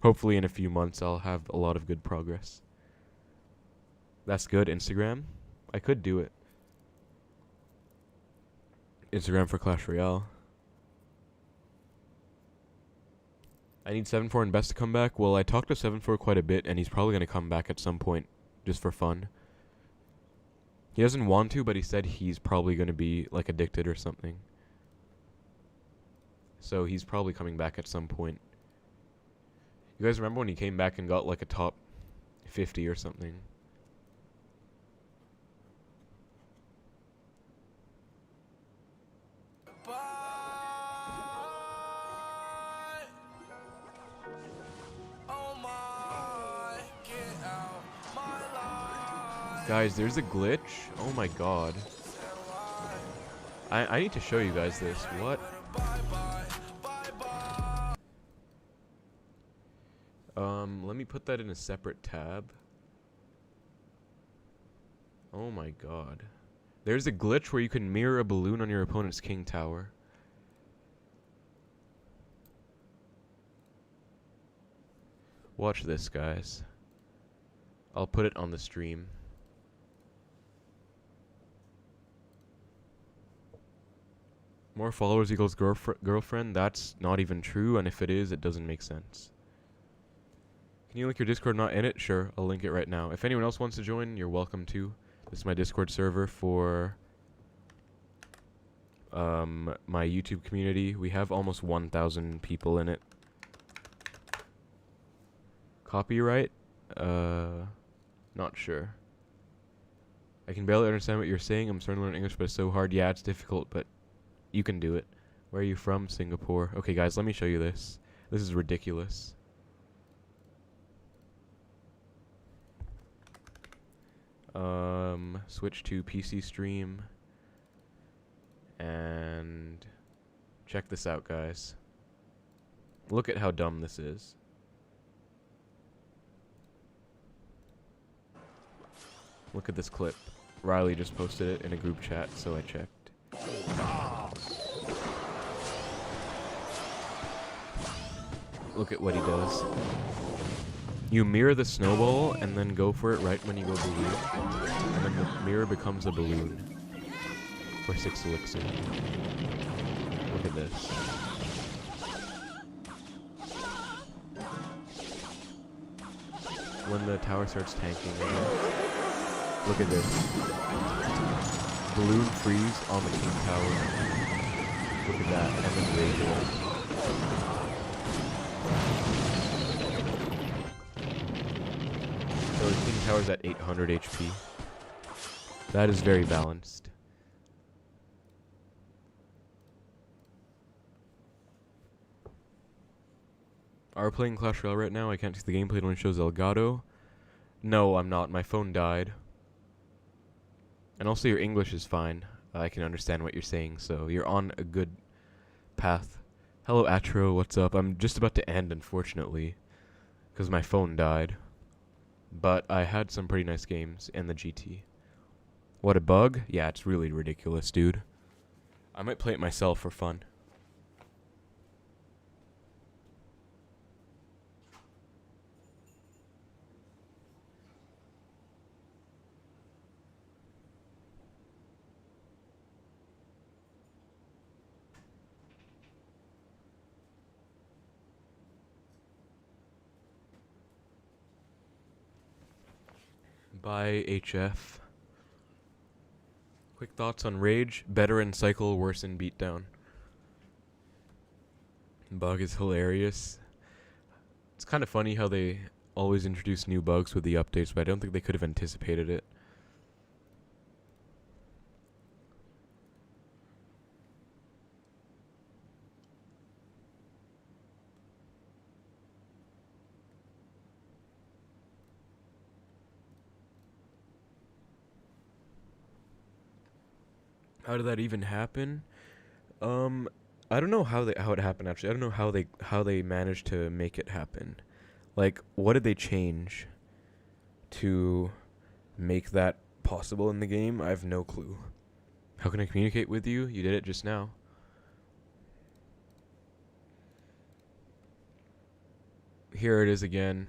Hopefully in a few months I'll have a lot of good progress. That's good. Instagram? I could do it. Instagram for Clash Royale. I need 7-4 and Best to come back. Well, I talked to 7-4 quite a bit, and he's probably going to come back at some point, just for fun. He doesn't want to, but he said he's probably going to be, like, addicted or something. So he's probably coming back at some point. You guys remember when he came back and got, like, a top 50 or something? Guys, there's a glitch. Oh my god. I need to show you guys this. What? Let me put that in a separate tab. Oh my god. There's a glitch where you can mirror a balloon on your opponent's king tower. Watch this, guys. I'll put it on the stream. More followers equals girlfriend? That's not even true, and if it is, it doesn't make sense. Can you link your Discord? Not in it? Sure, I'll link it right now. If anyone else wants to join, you're welcome to. This is my Discord server for my YouTube community. We have almost 1,000 people in it. Copyright? Not sure. I can barely understand what you're saying. I'm starting to learn English, but it's so hard. Yeah, it's difficult, but you can do it. Where are you from? Singapore. Okay, guys, let me show you this. This is ridiculous. Switch to PC stream. And check this out, guys. Look at how dumb this is. Look at this clip. Riley just posted it in a group chat, so I checked. Look at what he does. You mirror the snowball and then go for it right when you go balloon. And then the mirror becomes a balloon. For 6 elixir. Look at this. When the tower starts tanking again. Look at this. Balloon freeze on the king tower. Look at that. And then rage roll. So the king tower's at 800 HP. That is very balanced. Are we playing Clash Royale right now? I can't see the gameplay, it only shows Elgato. No, I'm not. My phone died. And also your English is fine. I can understand what you're saying, so you're on a good path. Hello Atro, what's up? I'm just about to end, unfortunately, because my phone died. But I had some pretty nice games in the GT. What a bug? Yeah, it's really ridiculous, dude. I might play it myself for fun. Bye, HF. Quick thoughts on Rage. Better in Cycle, worse in Beatdown. Bug is hilarious. It's kind of funny how they always introduce new bugs with the updates, but I don't think they could have anticipated it. How did that even happen? I don't know how it happened actually. I don't know how they managed to make it happen. Like, what did they change to make that possible in the game? I have no clue. How can I communicate with you? You did it just now. Here it is again.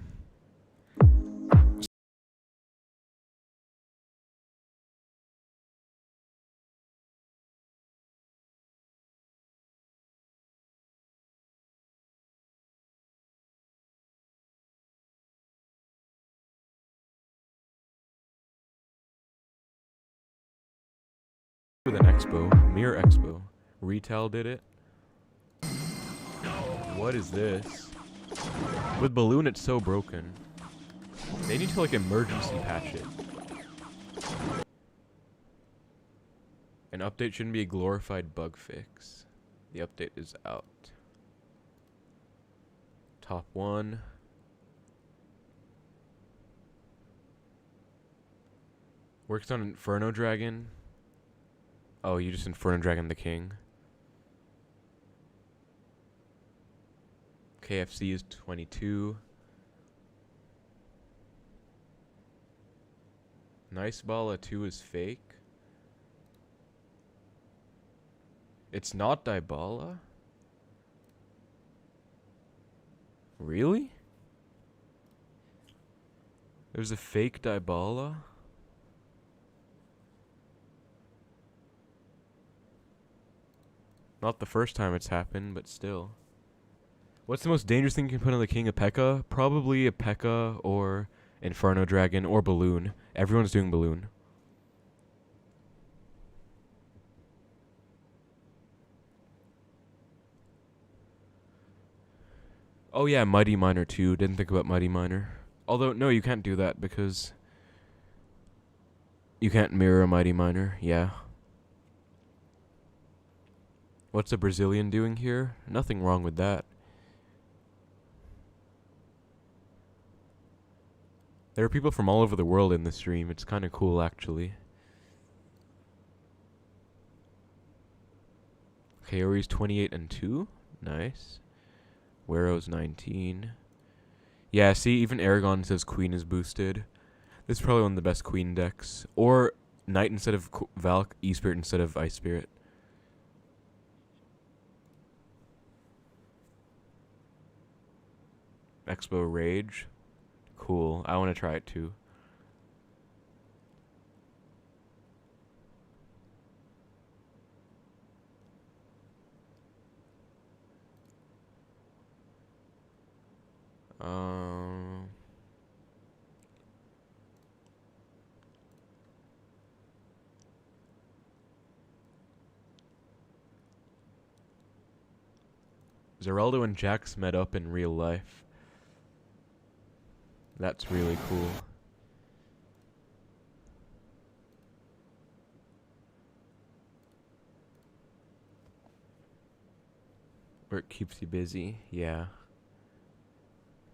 With an Xbow, Mirror Xbow. Retail did it. What is this? With Balloon, it's so broken. They need to like emergency patch it. An update shouldn't be a glorified bug fix. The update is out. Top 1. Works on Inferno Dragon. Oh, you just Inferno Dragon the King. KFC is 22. Nice Balla 2 is fake. It's not Dybala? Really? There's a fake Dybala? Not the first time it's happened, but still. What's the most dangerous thing you can put on the king? A P.E.K.K.A? Probably a P.E.K.K.A or Inferno Dragon or Balloon. Everyone's doing Balloon. Oh yeah, Mighty Miner too. Didn't think about Mighty Miner. Although, no, you can't do that because you can't mirror a Mighty Miner. Yeah. What's a Brazilian doing here? Nothing wrong with that. There are people from all over the world in the stream. It's kind of cool, actually. Kaori's 28 and 2. Nice. Wero's 19. Yeah, see, even Aragon says Queen is boosted. This is probably one of the best Queen decks. Or Knight instead of Valk, E-Spirit instead of Ice Spirit. Xbow Rage. Cool. I want to try it too. Zeraldo and Jax met up in real life. That's really cool. Work keeps you busy, yeah.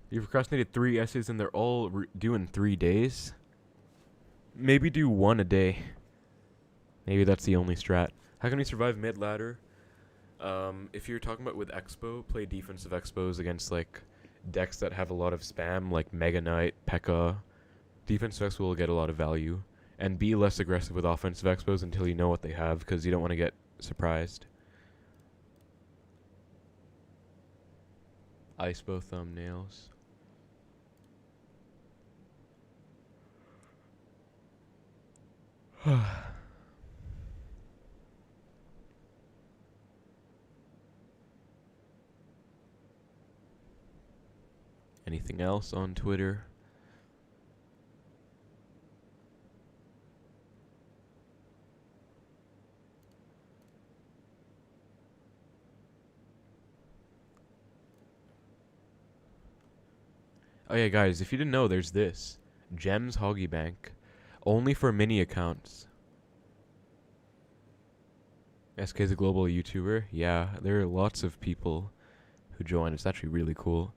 You've procrastinated 3 essays and they're all due in 3 days? Maybe do 1 a day. Maybe that's the only strat. How can we survive mid-ladder? If you're talking about with Xbow, play defensive Xbows against, like, decks that have a lot of spam, like Mega Knight, P.E.K.K.A. Defensive Xbow will get a lot of value. And be less aggressive with offensive Xbows until you know what they have, because you don't want to get surprised. Icebow thumbnails. Anything else on Twitter? Oh yeah, guys, if you didn't know, there's this. Gems Hoggy Bank. Only for mini accounts. SK is a global YouTuber. Yeah, there are lots of people who join. It's actually really cool.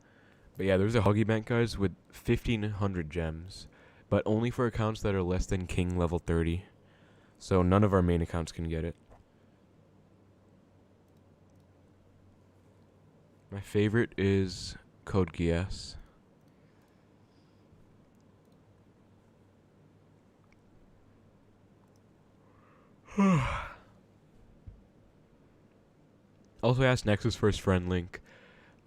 But yeah, there's a Hoggy Bank, guys, with 1,500 gems. But only for accounts that are less than King level 30. So none of our main accounts can get it. My favorite is Code Geass. Also asked Nexus for his friend link.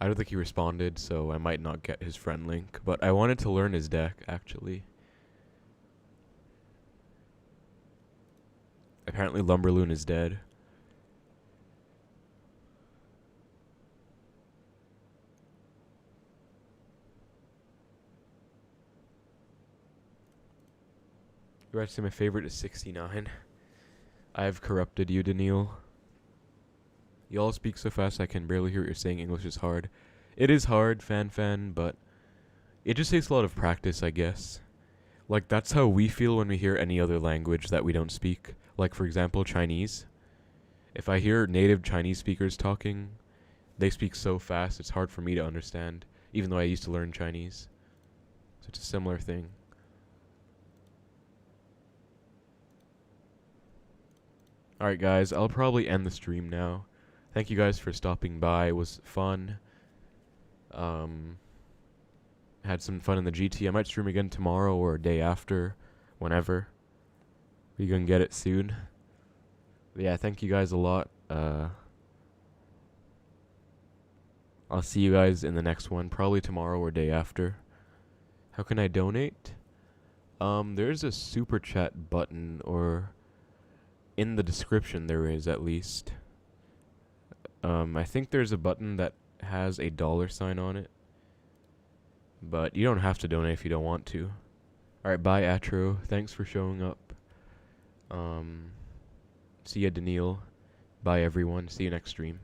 I don't think he responded, so I might not get his friend link. But I wanted to learn his deck, actually. Apparently Lumberloon is dead. You have to say my favorite is 69. I've corrupted you, Daniil. You all speak so fast I can barely hear what you're saying. English is hard. It is hard, fan, but it just takes a lot of practice, I guess. Like, that's how we feel when we hear any other language that we don't speak. Like, for example, Chinese. If I hear native Chinese speakers talking, they speak so fast, it's hard for me to understand, even though I used to learn Chinese. So it's a similar thing. Alright, guys, I'll probably end the stream now. Thank you guys for stopping by. It was fun. Had some fun in the GT. I might stream again tomorrow or a day after, whenever. We can get it soon. But yeah, thank you guys a lot. I'll see you guys in the next one, probably tomorrow or day after. How can I donate? There's a super chat button, or in the description there is, at least. I think there's a button that has a $sign on it. But you don't have to donate if you don't want to. Alright, bye Atro. Thanks for showing up. See ya, Daniil. Bye everyone. See you next stream.